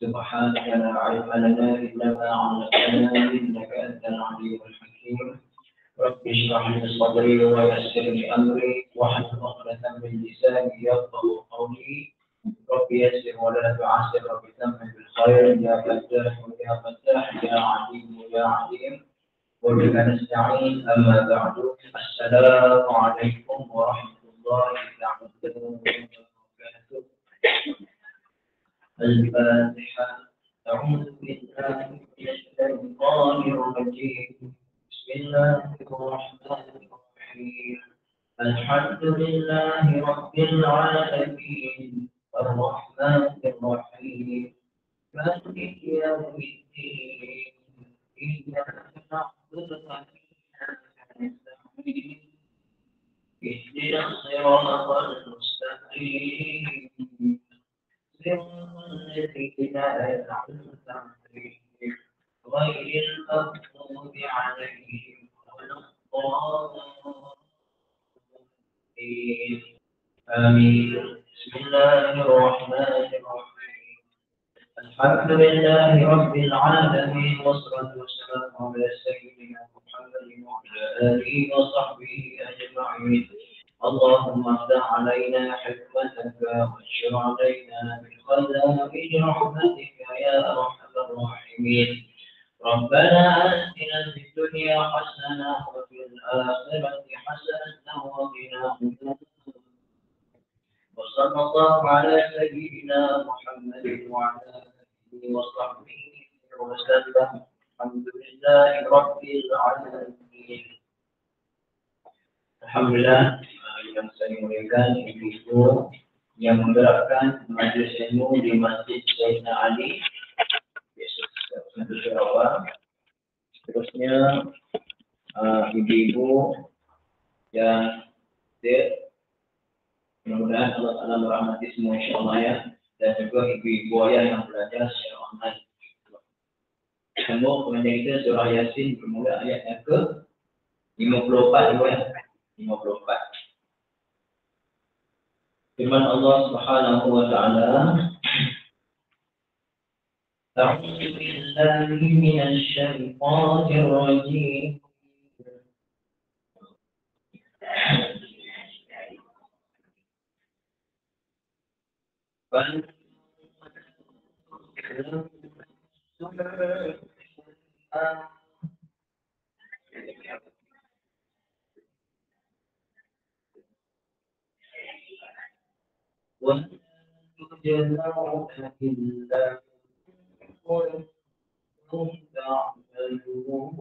سبحانك لا علم لنا إلا ما علمتنا إنك أنت العليم الحكيم. رب اشرح لي صدري ويسر لي أمري واحلل عقدة من لساني يفقهوا قولي. رب يسر ولا تعسر، رب تمم بالخير يا فتاح يا فتاح يا عليم يا عليم. وبك نستعين. أما بعد، السلام عليكم ورحمة الله تعالى وبركاته. الفاتحة. أعوذ بالله من الشيطان الرجيم. بسم الله الرحمن الرحيم. الحمد لله رب العالمين الرحمن الرحيم مالك يوم الدين. إياك نعبد وإياك نستعين. اهدنا الصراط المستقيم صراط الذين أنعمت عليهم غير المغضوب عليهم ولا الضالين. آمين. بسم الله الرحمن الرحيم. الحمد لله رب العالمين والصلاة والسلام على سيدنا محمد وعلى آله وصحبه أجمعين. اللهم افتح علينا حكمتك وانشر علينا من خزائن رحمتك يا أرحم الراحمين. ربنا آتنا في الدنيا حسنة وفي الآخرة حسنة وقنا عذاب. وصلى الله على سيدنا محمد وعلى آله وصحبه وسلم. الحمد لله رب العالمين. Alhamdulillah, yang saya muliakan ibu-ibu yang menggerakkan majlis ilmu di Masjid Sayyidina Ali, Satu Sarawak. Seterusnya ibu-ibu yang hadir, mudah-mudahan Allah Taala merahmati semua insyaAllah ya, dan juga ibu-ibu ayah yang belajar secara online. Semua pengajian kita surah Yasin bermula ayat yang ke 54 ya. 54. Firman Allah Subhanahu wa taala, A'udzu billahi minasy syaithanir rajim. وَتُجْزَوْنَ إِلَّا كُنتُمْ تَعْمَلُونَ.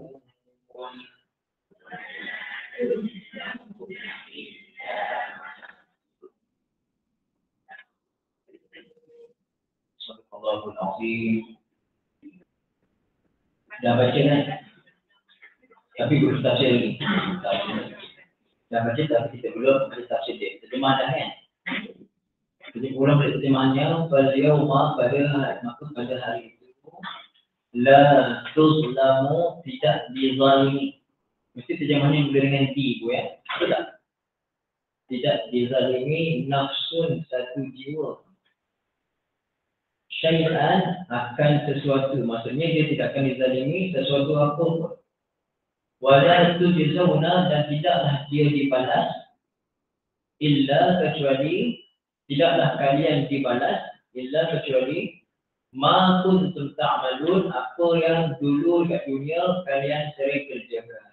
Sadaqallahul Azim. Dah baca kan? Tapi belum tafsir lagi. Dah baca tapi kita belum ada tafsir dia. Terjemah dah kan? Jadi ulang terjemahannya, pada hari itu la tuzlamu, tidak dizalimi. Mesti terjemahannya dengan di bu ya. Betul tak? Tidak dizalimi nafsun, satu jiwa. Syai'an, akan sesuatu. Maksudnya dia tidak akan dizalimi sesuatu apa pun. Wala tujzauna, dan tidaklah dia dibalas illa, kecuali tidaklah kalian dibalas illa, kecuali ma kuntum ta'malun, apa yang dulu kat dunia kalian sering kerjakan.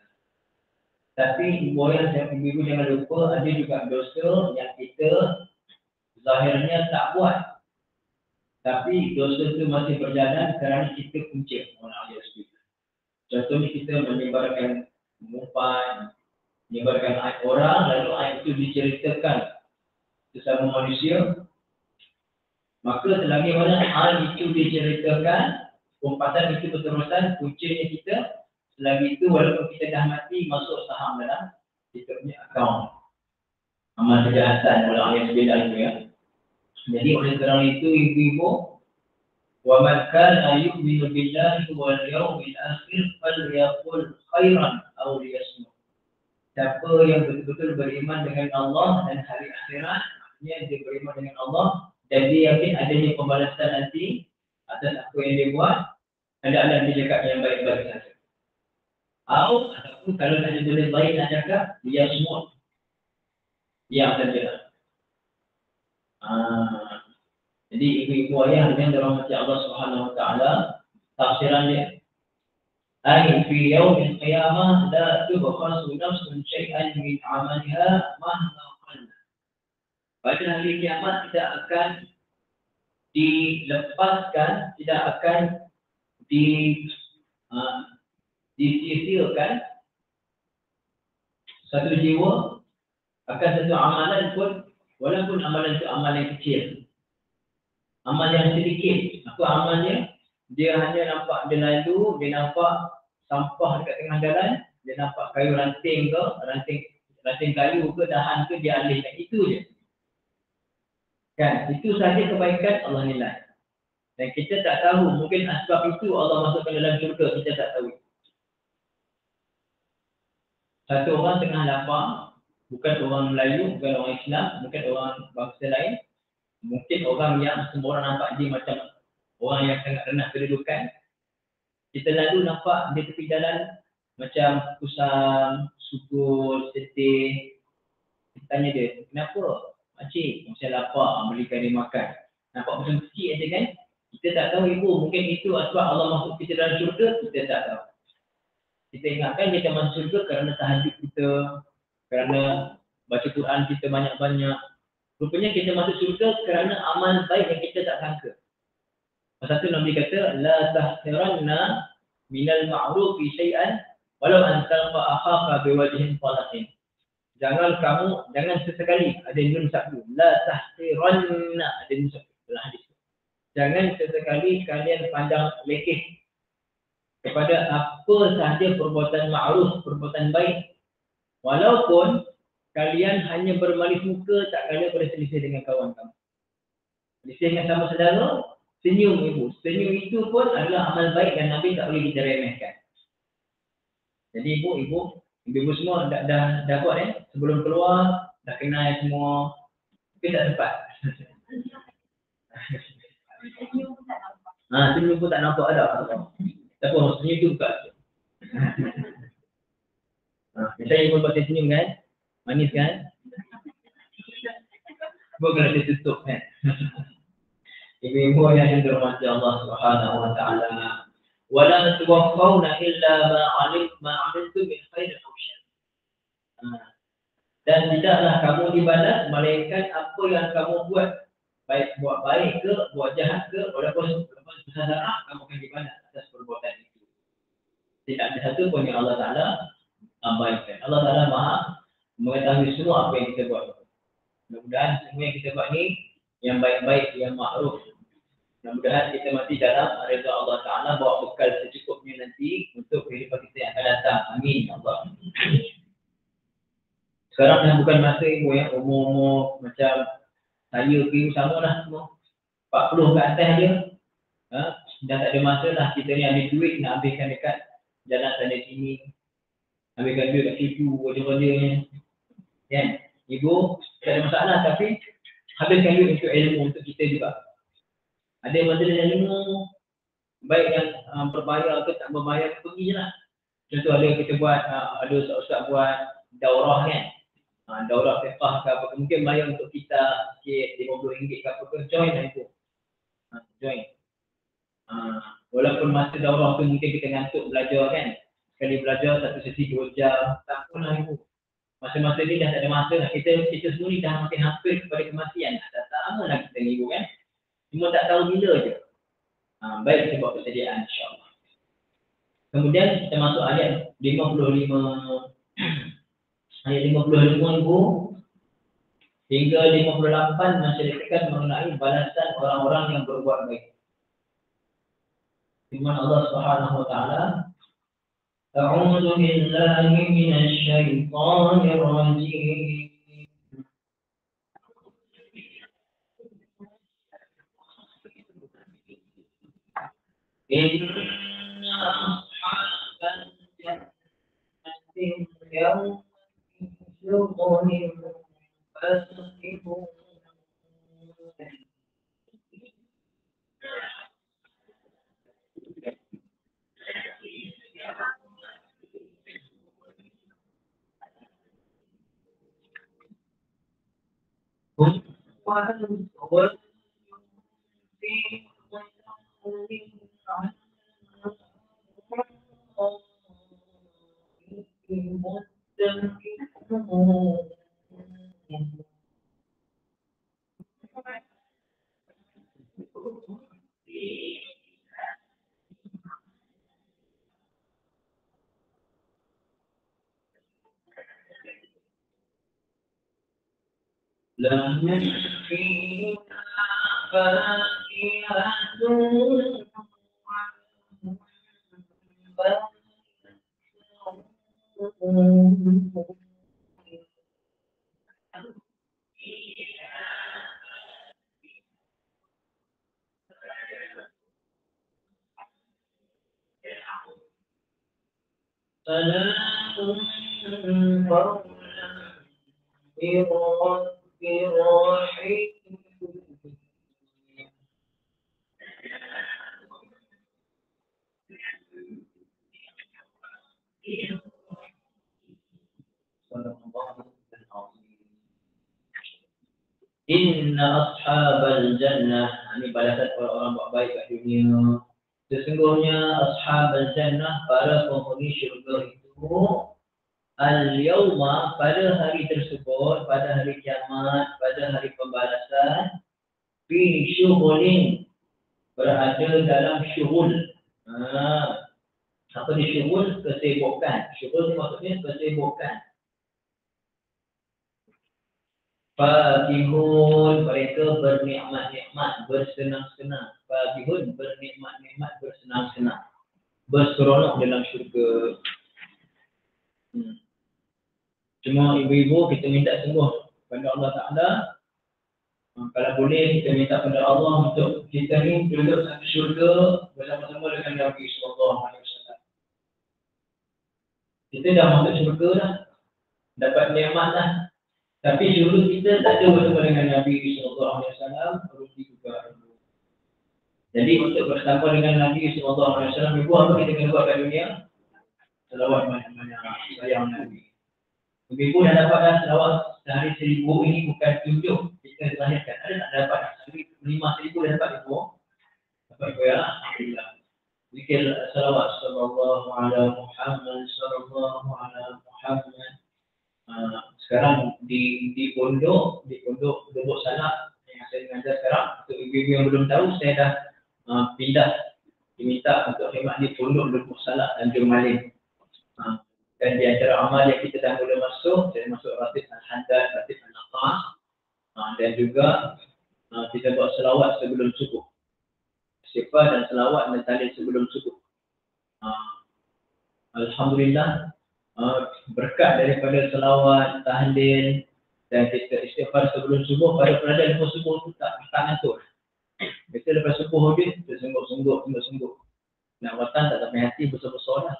Tapi ibu jangan lupa, ada juga dosa yang kita zahirnya tak buat, tapi dosa itu masih berjalan kerana kita punca. Contohnya kita menyebarkan umpan, menyebarkan aib orang, lalu aib itu diceritakan sesama manusia, maka selagi mana hal itu diceritakan, umpatan itu berterusan, puncanya kita, selagi itu walaupun kita dah mati, masuk saham dalam kita punya akaun amal kejahatan oleh ayat 9 itu ya. Jadi oleh kerana itu ibu-ibu, wa man kana yu'minu billahi wal yawmil akhir falyaqul khairan aw liyasmut. Siapa yang betul-betul beriman dengan Allah dan hari akhirat, dia beriman dengan Allah dan dia yakin adanya pembalasan nanti atas apa yang dia buat, hendaklah dia cakap yang baik-baik saja. Ataupun kalau tak ada benda baik nak cakap, dia semua diam saja. Jadi ibu-ibu ayah yang dirahmati Allah Subhanahu Wa Taala, tafsiran dia, ay fi yaumil qiyamah la tubkhasu nafsun syai'an min 'amaliha mahma qalla. Pada hari kiamat tidak akan dilepaskan, tidak akan disisirkan satu jiwa akan satu amalan pun, walaupun amalan itu amalan kecil, amal yang sedikit. Apa amalnya? Dia hanya nampak dia lalu, dia nampak sampah dekat tengah jalan, dia nampak kayu ranting ke, ranting kayu ke, dahan ke, dia alihkan. Itu je. Kan? Itu saja kebaikan Allah nilai. Dan kita tak tahu, mungkin sebab itu Allah masukkan dalam syurga, kita tak tahu. Satu orang tengah lapar, bukan orang Melayu, bukan orang Islam, bukan orang bangsa lain, mungkin orang yang semua orang nampak dia macam orang yang sangat rendah kedudukan. Kita lalu nampak di tepi jalan macam kusam, subur, sedih. Kita tanya dia, kenapa? Makcik, saya lapar, belikan dia makan. Nampak macam kecil aja kan? Kita tak tahu ibu, mungkin itu sebab Allah masuk kita dalam syurga, kita tak tahu. Kita ingatkan kita masuk syurga kerana tahajud kita, kerana baca Quran kita banyak-banyak. Rupanya kita masuk syurga kerana amal baik yang kita tak sangka. Pasal tu Nabi kata, la tahtiranna minal ma'rufi syai'an walau an talqa akhaka biwajhin talaqin. Jangan sesekali, ada nun sabdu, la tahtiranna, ada nun sabdu dalam hadis. Jangan sesekali kalian pandang lekeh kepada apa sahaja perbuatan ma'ruf, perbuatan baik, walaupun kalian hanya bermalis muka tak kala berselisih dengan kawan kamu. Selisih dengan sama saudara, senyum ibu. Senyum itu pun adalah amal baik dan Nabi tak boleh kita remehkan. Jadi ibu semua dah buat sebelum keluar, dah kenal semua. Mungkin tak sempat. Senyum pun tak nampak ada. Tak apa, senyum tu buka. Misalnya ibu buat senyum kan? Manis kan? Bukan dia tutup kan? Ibu-ibu yang dirahmati Allah Subhanahu Wa Taala. Wala tuwaffawna illa ma 'amiltum min khairin aw syarr. Dan tidaklah kamu dibalas melainkan apa yang kamu buat, baik buat baik ke, buat jahat ke, walaupun besar darah, kamu akan dibalas atas perbuatan itu. Tidak ada satu pun yang Allah Taala abaikan. Allah Taala Maha mengetahui semua apa yang kita buat. Mudah-mudahan semua yang kita buat ni yang baik-baik, yang makruf. Mudah-mudahan kita masih dalam redha Allah Taala, bawa bekal secukupnya nanti untuk kehidupan kita yang akan datang. Amin ya Allah. Sekarang dah bukan masa ibu yang umur-umur macam saya ke sama lah semua. 40 ke atas je. Dah tak ada masa lah kita ni ambil duit nak habiskan dekat jalan sana sini. Ambilkan duit kat situ, wajah-wajahnya. Kan? Ibu tak ada masalah, tapi habiskan duit untuk ilmu untuk kita juga. Ada masalah ilmu, baik yang berbayar ke tak berbayar, pergi je lah. Contoh ada kita buat, ada ustaz-ustaz buat daurah kan. Daurah fiqah ke apa, mungkin bayar untuk kita sikit, RM50 ke apa ke, join lah itu. Join. Walaupun masa daurah tu mungkin kita ngantuk belajar kan. Sekali belajar satu sesi 2 jam, tak apalah ibu. Masa-masa ni dah tak ada masa lah. Kita semua ni dah makin hampir kepada kematian. Dah tak lama lah kita ni ibu kan. Cuma tak tahu bila je. Baik kita buat persediaan insyaAllah. Kemudian kita masuk ayat 55. Ayat 55 ibu hingga 58 menceritakan mengenai balasan orang-orang yang berbuat baik. Firman Allah Subhanahu Wa Taala, A'udzu billahi minasy syaithanir rajim. Inna ashabal jannati yawma شغل فاكهون لهم فيها فاكهة سلام قولا من رب رحيم. Inna ashabal jannah, ini balasan orang-orang buat baik kat dunia. Sesungguhnya ashabal jannah, para penghuni syurga itu, al-yawma, pada hari tersebut, pada hari kiamat, pada hari pembalasan, fi syughulin, berada dalam syughul. Apa ni syughul? Kesibukan. Syughul ni maksudnya kesibukan. Fakihun, mereka bernikmat-nikmat, bersenang-senang. Fakihun, bernikmat-nikmat, bersenang-senang, berseronok dalam syurga. Cuma ibu-ibu kita minta sungguh kepada Allah Ta'ala. Kalau boleh kita minta kepada Allah untuk kita ni duduk satu syurga bersama-sama dengan Nabi Sallallahu Alaihi Wasallam. Kita dah masuk syurga dah, dapat nikmat dah. Tapi syurga kita tak ada bersama dengan Nabi Sallallahu Alaihi Wasallam, rugi juga. Jadi untuk bersama dengan Nabi Sallallahu Alaihi Wasallam, ibu apa kita kena buat kat dunia? Selawat banyak-banyak, sayang Nabi. Ibu dah dapat dah selawat sehari 1000, ini bukan tunjuk kita dilahirkan. Ada tak dapat sehari 5000 dah dapat ibu? Dapat ibu ya? Alhamdulillah. Zikir selawat sallallahu ala Muhammad sallallahu ala Muhammad. Sekarang di pondok Lubuk Salak yang saya mengajar sekarang, untuk ibu-ibu yang belum tahu, saya dah pindah, diminta untuk khidmat di pondok Lubuk Salak Tanjung Malim. Dan di antara amal yang kita dah mula masuk, saya masuk Ratib Al-Haddad, Ratib Al-Naqah, dan juga kita buat selawat sebelum subuh. Istighfar dan selawat dan tahlil sebelum subuh. Alhamdulillah, berkat daripada selawat, tahlil dan kita istighfar sebelum subuh, pada pelajar lepas subuh tu tak ngantuk. Kita lepas subuh dia sungguh-sungguh. Nak watan tak sampai hati besar-besar lah.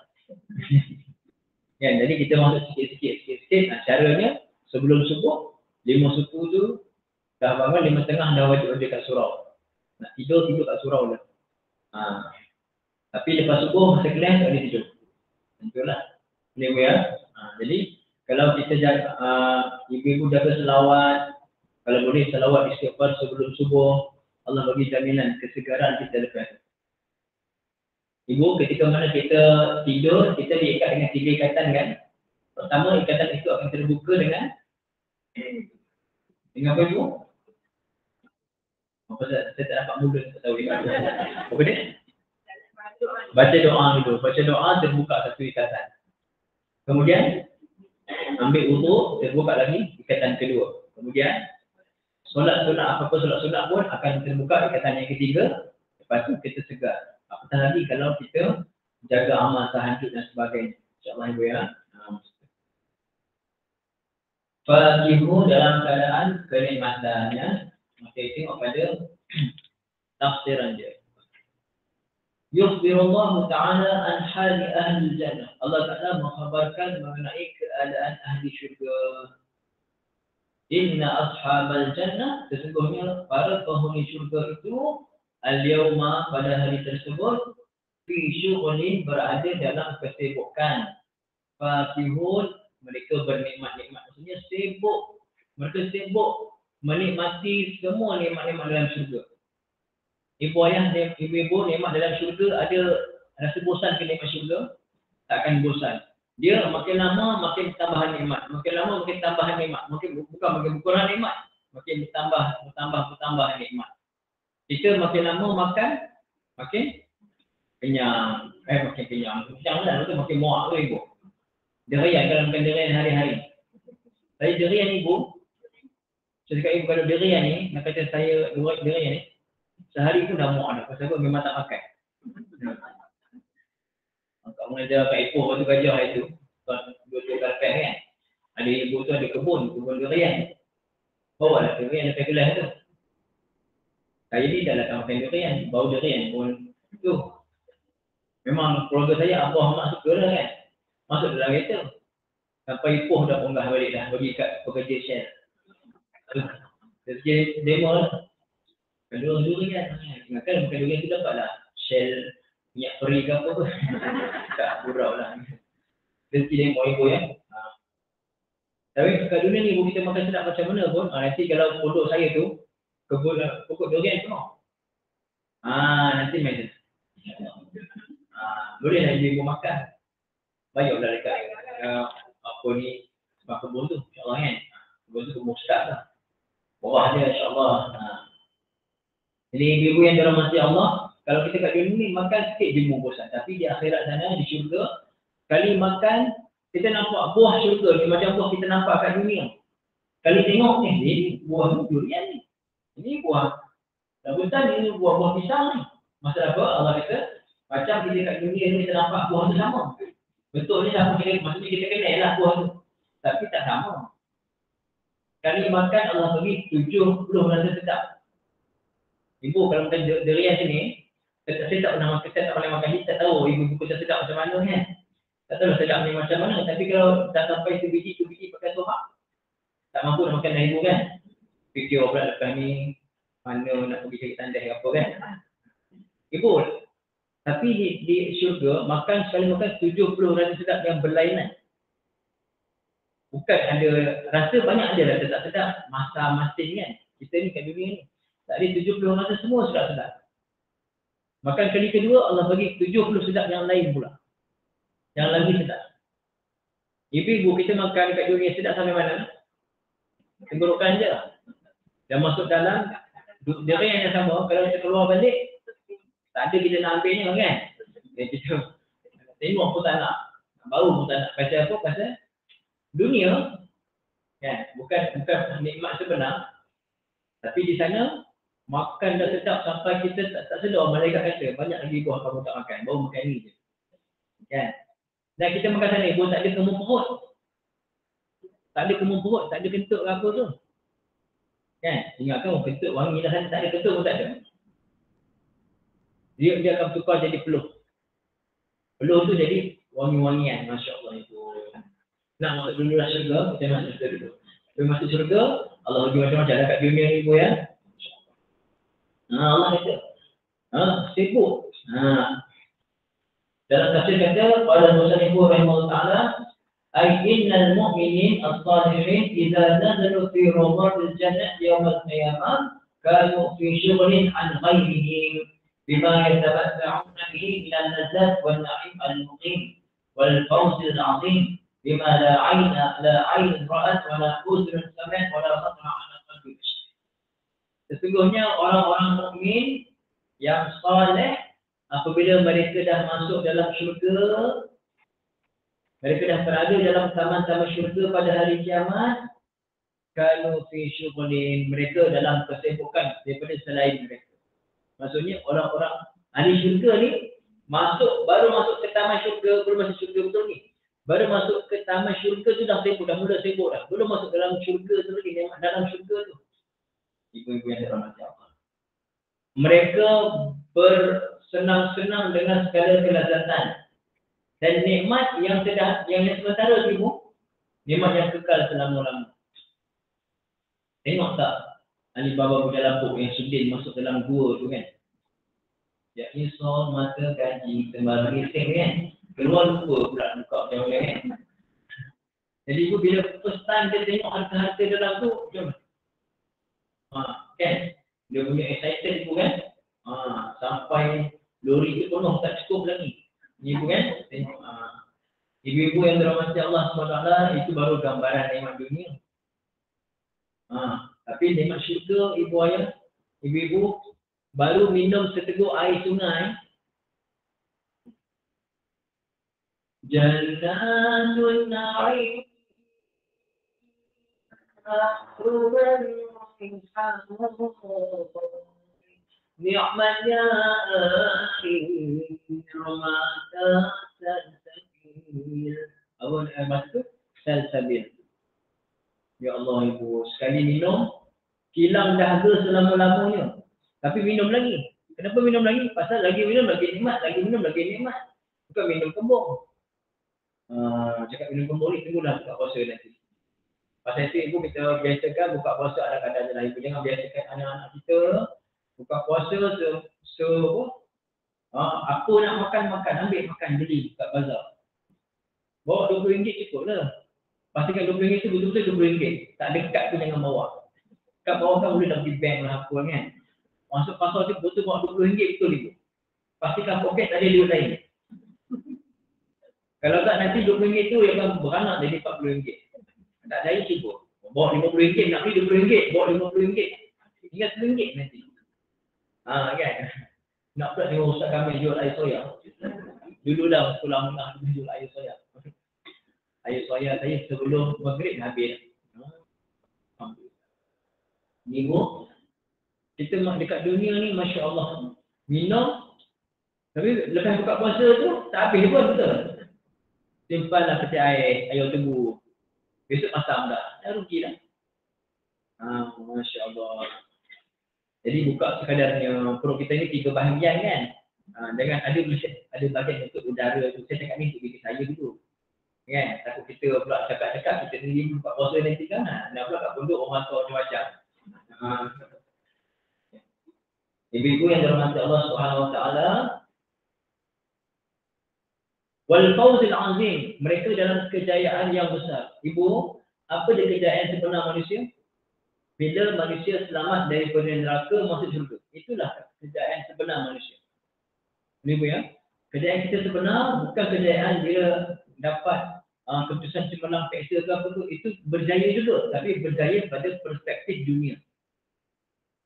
Ya, jadi kita masuk sikit-sikit. Caranya sebelum subuh, 5 subuh tu dah bangun, 5.30 dah wajib kat surau. Nak tidur kat surau lah. Tapi lepas subuh masa kelas tak boleh tidur. Itulah. Boleh ya. Jadi kalau kita jaga, ibu-ibu jaga selawat, kalau boleh selawat istighfar sebelum subuh, Allah bagi jaminan kesegaran kita lepas. Ibu, ketika mana kita tidur, kita diikat dengan 3 ikatan kan? Pertama, ikatan itu akan terbuka dengan apa ibu? Apa saya tak dapat mudah tak tahu ikatan. Apa dia? Baca doa dulu. Baca doa terbuka satu ikatan. Kemudian ambil wudu, terbuka lagi ikatan kedua. Kemudian solat apa-apa solat pun akan terbuka ikatan yang ketiga. Lepas tu kita segar. Apatah lagi kalau kita jaga amal tahajud dan sebagainya. InsyaAllah ibu ya. Fakihu dalam keadaan kenikmatannya. Maka tengok pada tafsiran dia. Yukhbirullahu ta'ala an hali ahli jannah. Allah Ta'ala mengkhabarkan mengenai keadaan ahli syurga. Inna ashabal jannah, sesungguhnya para penghuni syurga itu al-yawma, pada hari tersebut, fi syughulin, berada dalam kesibukan. Fakihun, mereka bernikmat-nikmat, maksudnya sibuk. Mereka sibuk menikmati semua nikmat-nikmat dalam syurga. Ibu-ibu nikmat dalam syurga ada rasa bosan ke nikmat syurga? Takkan bosan. Dia makin lama makin tambahan nikmat. Makin lama makin tambahan nikmat. Bukan makin berkurang nikmat. Makin bertambah nikmat. Kita makin lama makan, makin kenyang. Makin kenyang. Kenyang lah, makin muak tu ibu. Durian kalau makan durian hari-hari. Saya durian ibu. Saya cakap ibu kalau durian ni, nak kata saya durian ni, sehari pun dah muak dah. Pasal aku memang tak makan. Kau mengajar kat Ipoh waktu gajah itu. Dua-dua karpet kan. Ada ibu tu ada kebun durian. Bawa lah durian dekat gelas tu. Saya ni dah tak makan durian. Bau durian pun tu. Memang keluarga saya, abah mak suka dah kan. Masuk dalam kereta. Sampai Ipoh dah ponggah balik dah. Bagi kat pekerja Shell. Jadi demo lah. Kalau durian. Kan bukan durian tu dapat lah. Shell minyak free ke apa pun. Tak burau lah. Rezeki demo ibu ya. Tapi kat dunia ni ibu kita makan sedap macam mana pun. Nanti kalau pondok saya tu. Kebun pokok durian penuh. Nanti macam boleh lah ibu makan. Bayarlah dekat apa ni sebab kebun tu. InsyaAllah kan. Kebun tu kebun ustaz lah. Bawah dia insyaAllah. Jadi ibu-ibu yang dirahmati Allah. Kalau kita kat dunia ni makan sikit je bosan. Tapi di akhirat sana, di syurga, kali makan, kita nampak buah syurga ni macam buah kita nampak kat dunia. Kali tengok ni, ini buah durian ni. Ini buah rambutan, ini buah-buah pisang ni. Maksud apa? Allah kata, macam kita kat dunia ni kita nampak buah tu sama. Betul ni sama, maksudnya kita kenal lah buah tu. Tapi tak sama. Kali makan Allah bagi 70 rasa sedap. Ibu kalau makan durian sini, saya tak pernah makan, saya tak pernah makan ni, tak tahu ibu buku sedap macam mana kan. Tak tahu sedap ni macam mana, tapi kalau dah sampai tu biji pakai sohak, tak mampu nak makan dah ibu kan. Fikir pula lepas ni, mana nak pergi cari tandai apa kan. Ibu, tapi di syurga, makan sekali makan 70 rasa sedap yang berlainan. Bukan ada, rasa banyak ada rasa tak sedap, masing kan. Kita ni kat dunia ni, tak ada 70 rasa semua sedap-sedap. Makan kali kedua, Allah bagi 70 sedap yang lain pula. Yang lagi sedap. Ibu kita makan kat dunia sedap sampai mana? Tenggorokan je. Dah masuk dalam, durian yang sama, kalau kita keluar balik, tak ada kita nak ambilnya kan? Kita tengok pun tak nak. Bau pun tak nak. Pasal apa? Pasal dunia, kan? Bukan nikmat sebenar. Tapi di sana, makan dah sedap sampai kita tak sedar. Malaikat kata, banyak lagi buah kamu tak makan. Baru makan ni je. Kan? Dan kita makan sana, ibu tak ada kemung perut. Tak ada kemung perut, tak ada kentut ke apa tu. Kan? Ingatkan kentut wangi dah sana, tak ada kentut pun tak ada. Dia akan tukar jadi peluh. Peluh tu jadi wangi-wangian. Masya Allah ibu. Nak masuk dulu lah syurga, kita masuk syurga dulu. Bila masuk syurga, Allah bagi macam-macam dekat dunia ni ibu ya. Allah kata, sibuk. Dalam tafsir kata, pada Musa Ibu Rahimahullah Ta'ala, ay innal mu'minin as-salihin idza nazalu fi rawdatil jannah yawm al-qiyamah kanu fi syughlin an ghayrihim bima yatamatta'una bihi min al-lazzat wal na'im al-muqim wal fawz al-'azim bima la 'ayn ra'at wa la udhun sami'at wa la khatara 'ala qalbi bashar. Sesungguhnya orang-orang mukmin yang saleh apabila mereka dah masuk dalam syurga, mereka dah berada dalam taman-taman syurga pada hari kiamat, kalau fi syughlin, mereka dalam kesibukan daripada selain mereka. Maksudnya orang-orang ahli syurga ni baru masuk ke taman syurga, belum masuk syurga betul ni. Baru masuk ke taman syurga tu dah sibuk, dah mula sibuk dah. Belum masuk dalam syurga tu lagi, dalam syurga tu. Ibu-ibu yang dirahmati Allah. Mereka bersenang-senang dengan segala kelazatan dan nikmat yang sementara ibu, nikmat yang kekal selama-lamanya. Tengok tak Alibaba Budak Lapuk yang Sudin masuk dalam gua tu kan? Ya isol mata gaji sembari rising kan? Keluar gua pula buka macam mana kan? Jadi ibu bila first time dia tengok harta-harta dalam tu, macam Kan? Dia punya excited tu kan? Sampai lori tu penuh tak cukup lagi. Ibu kan? Tengok. Ibu-ibu yang dirahmati Allah SWT itu baru gambaran nikmat dunia. Tapi nikmat syurga ibu ayah, ibu-ibu baru minum seteguk air sungai. Jannatun na'im ni'matnya rahmata salsabil. Apa maksud? Salsabil. Ya Allah ibu, sekali minum hilang dahaga selama-lamanya. Tapi minum lagi. Kenapa minum lagi? Pasal lagi minum lagi nikmat, lagi minum lagi nikmat. Bukan minum kembung. Cakap minum kembung ni tunggulah buka puasa nanti. Pasal itu ibu kita biasakan buka puasa ada kadang lah. Ibu jangan biasakan anak-anak kita buka puasa apa nak makan, ambil makan beli kat bazar. Bawa RM20 cukup lah. Pastikan RM20 tu betul-betul RM20. Tak dekat tu jangan bawa. Kat bawah kan boleh tak pergi bank lah apa kan. Masuk pasar tu betul bawa RM20 betul ibu. Pastikan poket tak ada duit lain. Kalau tak nanti RM20 tu yang akan beranak jadi RM40. Tak ada cukup. Bawa RM50 nak beli RM20, bawa RM50. Tinggal RM1 nanti. Kan. Nak pula tengok ustaz kami jual air soya. Dulu dah sekolah menengah jual air soya. Air soya saya sebelum maghrib habis. Minggu kita dekat dunia ni Masya Allah minum, tapi lepas buka puasa tu tak habis pun betul. Simpanlah peti air tebu. Besok masam dah rugi dah. Masya Allah. Jadi buka sekadarnya perut kita ni 3 bahagian kan. Dengan ada bahagian untuk udara tu. Saya cakap ni untuk diri saya dulu. Kan? Takut kita pula cakap-cakap kita ni buka puasa nanti kan. Nak pula kat pondok orang tua macam-macam. Ibu-ibu yang dirahmati Allah SWT, wal fawzil azim, mereka dalam kejayaan yang besar. Ibu, apa dia kejayaan sebenar manusia? Bila manusia selamat daripada neraka masuk syurga. Itulah kejayaan sebenar manusia. Ibu ya, kejayaan kita sebenar bukan kejayaan dia dapat keputusan cemerlang peksa ke apa tu, itu berjaya juga, tapi berjaya pada perspektif dunia.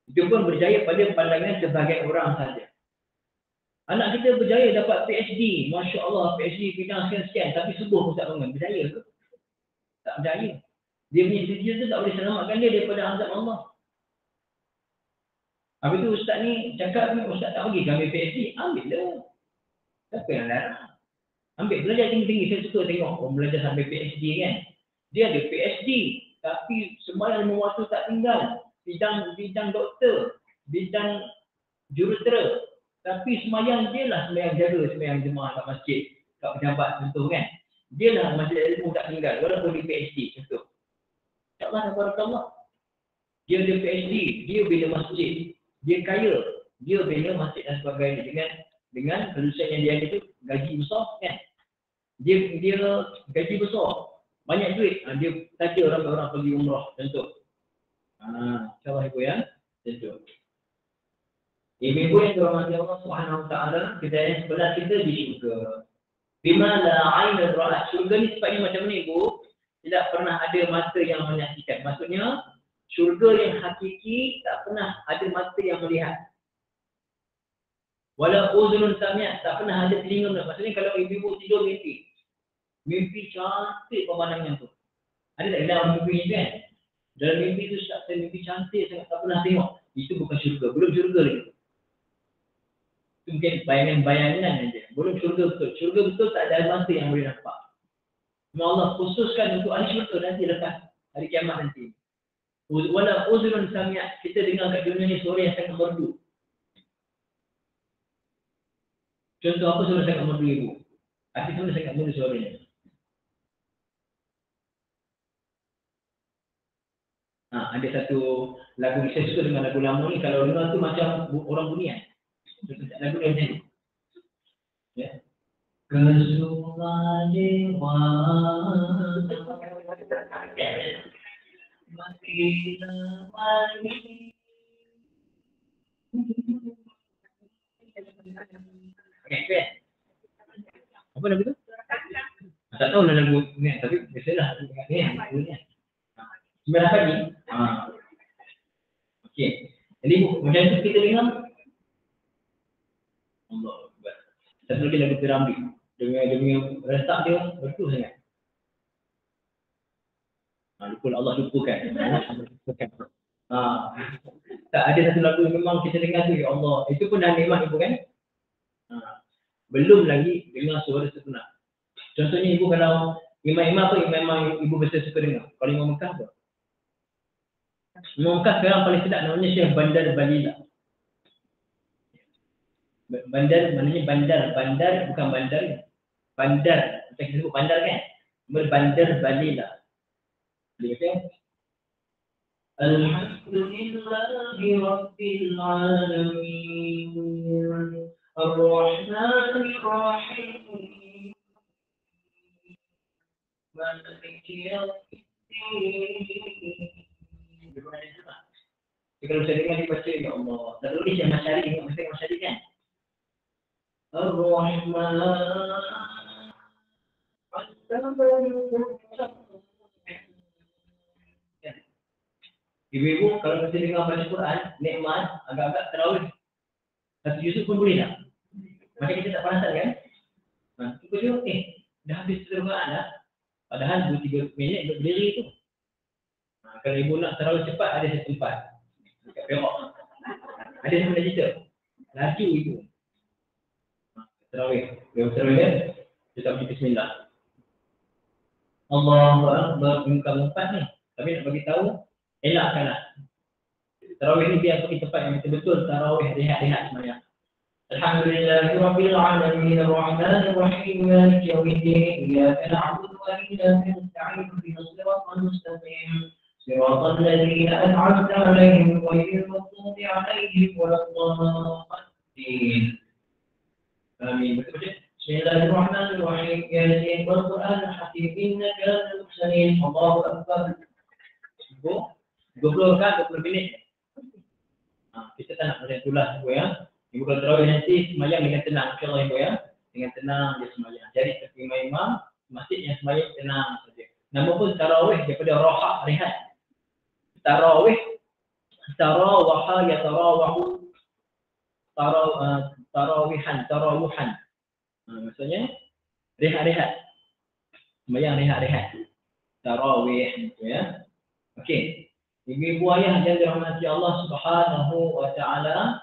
Itu pun berjaya pada pandangan sebagian orang saja. Anak kita berjaya dapat PhD, Masya Allah, PhD bidang sekian-sekian, tapi subuh pun tak bangun. Berjaya ke? Tak berjaya. Dia punya kerja tu tak boleh selamatkan dia daripada azab Allah. Habis tu ustaz ni cakap, ustaz tak bagi kami PhD, ambil lah. Siapa yang larang? Ambil, belajar tinggi-tinggi. Saya suka tengok orang belajar sampai PhD kan. Dia ada PhD, tapi sembahyang 5 waktu tak tinggal. Bidang doktor, bidang jurutera. Tapi sembahyang dia lah sembahyang jaga, sembahyang jemaah kat masjid, kat pejabat contoh kan. Dia lah majlis ilmu tak tinggal, walaupun dia PhD contoh. InsyaAllah, barakallah. Dia ada PhD, dia bina masjid, dia kaya, dia bina masjid dan sebagainya dengan kelulusan yang dia ada tu gaji besar kan. Dia gaji besar, banyak duit, dia saja orang-orang pergi umrah contoh. InsyaAllah ibu ya, contoh. Ibu-ibu yang dirahmati Allah SWT, kejayaan sebelah kita di syurga. Bima la aina ra'at. Syurga ni sifatnya macam ni ibu, tidak pernah ada mata yang menyaksikan. Maksudnya syurga yang hakiki tak pernah ada mata yang melihat. Wala uzunun sami'at, tak pernah ada telinga. Maksudnya kalau ibu-ibu tidur mimpi cantik pemandangan tu. Ada tak dalam mimpi ni kan? Dalam mimpi tu saya mimpi cantik sangat, tak pernah tengok. Itu bukan syurga, belum syurga lagi. Itu mungkin bayangan-bayangan saja. Belum syurga betul. Syurga betul tak ada mata yang boleh nampak. Cuma Allah khususkan untuk ahli syurga nanti lepas hari kiamat nanti. Wala uzunun sami'at, kita dengar kat dunia ni suara yang sangat merdu. Contoh apa suara sangat merdu ibu? Artis mana sangat merdu suaranya? Ada satu lagu, saya suka dengan lagu lama ni, kalau dengar tu macam orang bunian. Lagu dia macam ni. Ya. Kesulitan dewa makin lagi Okay. Apa lagu tu? Tak tahu lah lagu ni, tapi biasalah ni. 9 pagi. Okey. Jadi macam tu kita dengar. Allah Akbar. Satu lagi lagu Piramli. Dengan rentak dia betul sangat. Allah lupakan. Tak ada satu lagu yang memang kita dengar tu, ya Allah. Itu pun dah nikmat ibu kan? Belum lagi dengar suara sebenar. Contohnya ibu kalau imam-imam apa imam ibu biasa suka dengar? Kalau Imam Mekah apa? Imam Mekah sekarang paling sedap namanya Syekh Bandar Balila. Bandar maknanya bandar bukan bandar. Bandar, macam kita sebut bandar kan? Bandar Balila. Dia kata Alhamdulillahi Rabbil Alamin Ar-Rahmanir Rahim Maliki Yawmiddin. Kalau saya dengar dia baca, ya Allah. Tak tulis yang Masyari, ingat mesti Masyari kan? Ar-Rahman Ibu-ibu kalau mesti dengar baca Quran, nikmat, agak-agak terawih. Satu juzuk pun boleh tak? Macam kita tak perasan kan? Kita tengok, dah habis Quran dah. Padahal 2-3 minit berdiri tu. Kalau ibu nak terawih cepat, ada satu tempat. Dekat Perak. Ada yang boleh cerita. Laju ibu. Terawih. Dia terawih kan? Dia tak pergi bismillah. Allahu Akbar. Muka 4 ni. Tapi nak bagi tahu, elakkanlah. Tarawih ni biar pergi tempat yang betul-betul tarawih rehat-rehat semuanya. Alhamdulillahirabbil alamin arrahmanir rahim maliki yaumiddin iyyaka na'budu wa iyyaka nasta'in ihdinas siratal mustaqim siratal ladzina an'amta 'alaihim ghairil maghdubi 'alaihim waladdallin. Amin. Betul-betul. Bismillahirrahmanirrahim. Yasin wal Qur'anil hakim innaka laminal mursalin. Allahu akbar. 20 kan 20 minit. Kita tak nak macam itulah ibu ya. Ibu kalau terawih nanti semayang dengan tenang, insya-Allah ibu ya. Dengan tenang dia semayang. Jadi seperti imam masjid yang semayang tenang saja. Nama pun tarawih daripada roha rehat. Tarawih tarawaha ya tarawahu tarawuhan. Maksudnya rehat-rehat. Semayang rehat-rehat. Tarawih ya. Okey. Ibu ayah yang dirahmati Allah Subhanahu wa taala.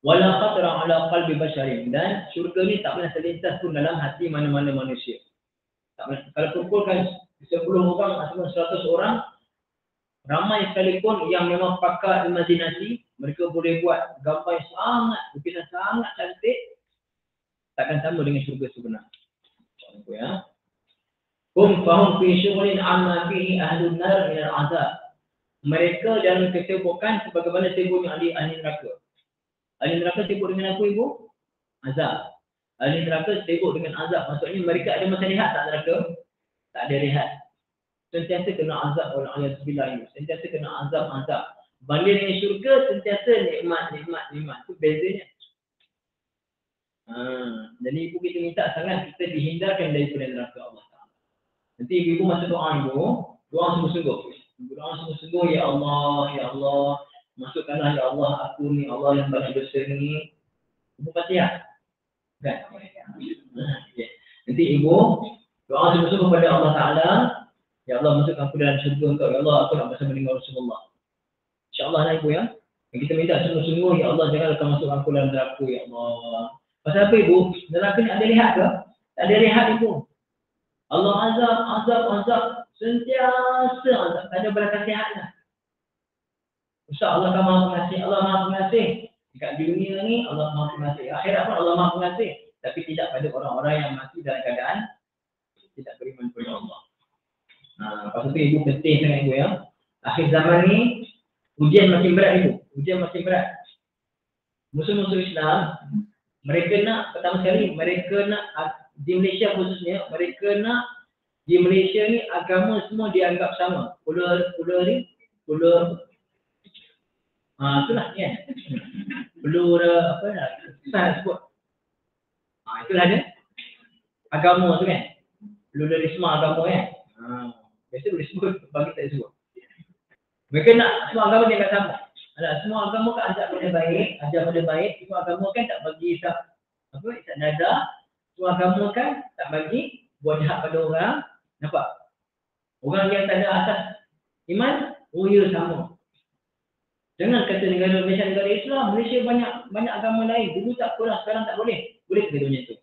Wala qatra ala qalbi basharin, dan syurga ni tak pernah terlintas pun dalam hati mana-mana manusia. Tak pernah. Kalau kumpulkan 10 orang atau 100 orang, ramai sekalipun yang memang pakar imajinasi, mereka boleh buat gambar yang sangat, lukisan sangat cantik, takkan sama dengan syurga sebenar. Ya. Fahum fi syughlin amma fihi ahlun nar min al-'azab. Mereka dalam kesibukan sebagaimana sibuknya ahli neraka. Ahli neraka sibuk dengan apa ibu? Azab. Ahli neraka sibuk dengan azab. Maksudnya mereka ada masa rehat tak neraka? Tak ada rehat. Sentiasa kena azab oleh Allah Subhanahu. Sentiasa kena azab. Banding dengan syurga sentiasa nikmat. Itu bezanya. Jadi ibu kita minta sangat kita dihindarkan daripada neraka Allah Taala. Nanti ibu masuk doa ibu, doa sungguh-sungguh. Doa sungguh-sungguh, ya Allah, masukkanlah ya Allah aku ni, Allah yang banyak dosa ni. Ibu Fatihah. Kan? Nanti ibu doa sungguh-sungguh kepada Allah Taala, ya Allah masukkan aku dalam syurga engkau, ya Allah aku nak bersama dengan Rasulullah. InsyaAllah lah ibu ya. Yang kita minta sungguh-sungguh, ya Allah janganlah kau masukkan aku dalam neraka ya Allah. Pasal apa ibu? Neraka ni ada rehat ke? Tak ada rehat ibu. Allah azab, sentiasa azab, tak ada belas kasihan. Ustaz Allah kan maha pengasih, Allah maha pengasih. Dekat dunia ni Allah maha pengasih, akhirat pun Allah maha pengasih. Tapi tidak pada orang-orang yang mati dalam keadaan tidak beriman kepada Allah. Pasal tu ibu penting sangat ibu ya. Akhir zaman ni ujian makin berat ibu, ujian makin berat. Musuh-musuh Islam, mereka nak, pertama sekali mereka nak di Malaysia khususnya, mereka nak di Malaysia ni agama semua dianggap sama. Itulah kan. perlu apa nak susah sebut. Itulah dia. Agama tu kan. Pluralisme agama kan. Biasa boleh sebut, bagi tak sebut. Mereka nak semua agama dia tak sama. Semua agama kan ajak benda baik, semua agama kan tak bagi isap nada. Semua agama kan tak bagi buat jahat pada orang. Nampak? Orang yang tak ada asas iman, ya sama. Jangan kata negara Malaysia negara Islam, Malaysia banyak agama lain. Dulu tak apalah, sekarang tak boleh. Boleh ke dunia tu?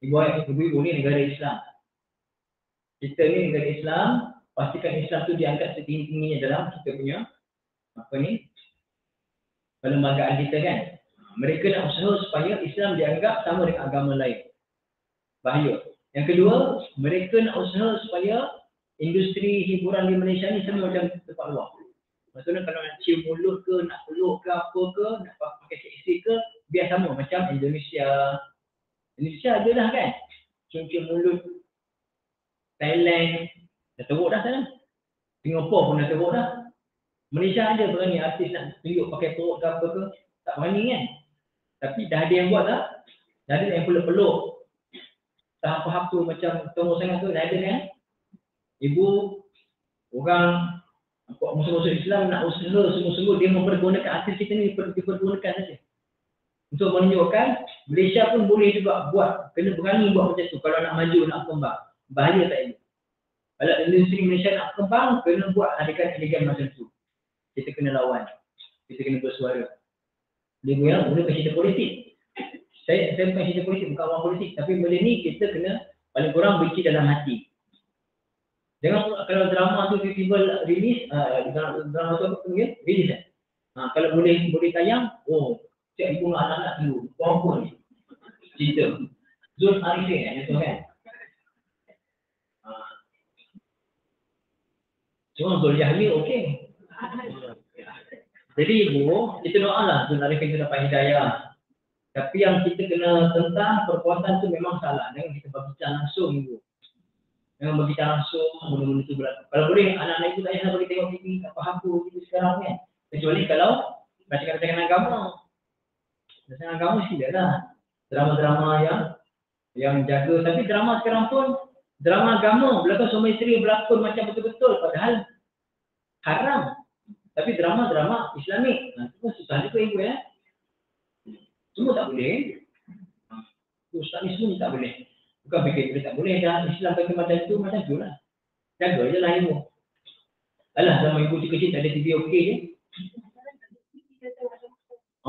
Ibu ni negara Islam. Kita ni negara Islam, pastikan Islam tu diangkat setinggi-tingginya dalam kita punya perlembagaan kita kan. Mereka nak usaha supaya Islam dianggap sama dengan agama lain. Bahaya. Yang kedua, mereka nak usaha supaya industri hiburan di Malaysia ni sama macam tempat luar. Maksudnya kalau nak cium mulut ke, nak peluk ke, apa ke, nak pakai seksi ke, biar sama macam Indonesia. Indonesia ada dah kan? Cium-cium mulut. Thailand, dah teruk dah sana. Singapura pun dah teruk dah. Malaysia ada berani artis nak tunjuk pakai perut ke apa ke, tak berani kan? Tapi dah ada yang buat tak? Dah ada yang peluk-peluk. Tak apa-apa macam tengok sangat tu, dah ada kan? Ibu, orang musuh-musuh Islam nak usaha sungguh-sungguh dia mempergunakan artis kita ni dipergunakan saja. Untuk menunjukkan Malaysia pun boleh juga buat, kena berani buat macam tu kalau nak maju, nak kembang. Bahaya tak ini? Kalau industri Malaysia nak kembang, kena buat adegan-adegan macam tu. Kita kena lawan. Kita kena bersuara. Dia bilang, boleh cerita politik. Saya bukan cerita politik, bukan orang politik. Tapi benda ni kita kena paling kurang benci dalam hati. Jangan pula kalau drama tu tiba-tiba rilis, drama tu apa kemudian? Rilis kan? Kalau boleh tayang, cik ibu dengan anak-anak dulu. Korang pun ni. Cerita. Zul Arifin kan? Itu kan? Cuma Zul Yahya okey. Jadi ibu, kita doalah Zul Arifin tu dapat hidayah. Tapi yang kita kena tentang perbuatan tu memang salah. Jangan kita berbicara langsung ibu. Jangan berbicara langsung, benda-benda tu berlaku. Kalau boleh, anak-anak ibu tak payah boleh tengok TV, tak faham tu gitu sekarang kan. Kecuali kalau baca-baca agama. Baca agama sila lah. Drama-drama yang jaga. Tapi drama sekarang pun, drama agama, belakang suami isteri berlakon macam betul-betul. Padahal haram. Tapi drama-drama Islamik. Itu pun susah juga ibu ya. Semua tak boleh. Ustaz ni semua tak boleh. Bukan fikir boleh tak boleh dah. Islam bagi macam tu lah. Jaga je lah ibu. Alah, sama ibu kecil tak ada TV okey je.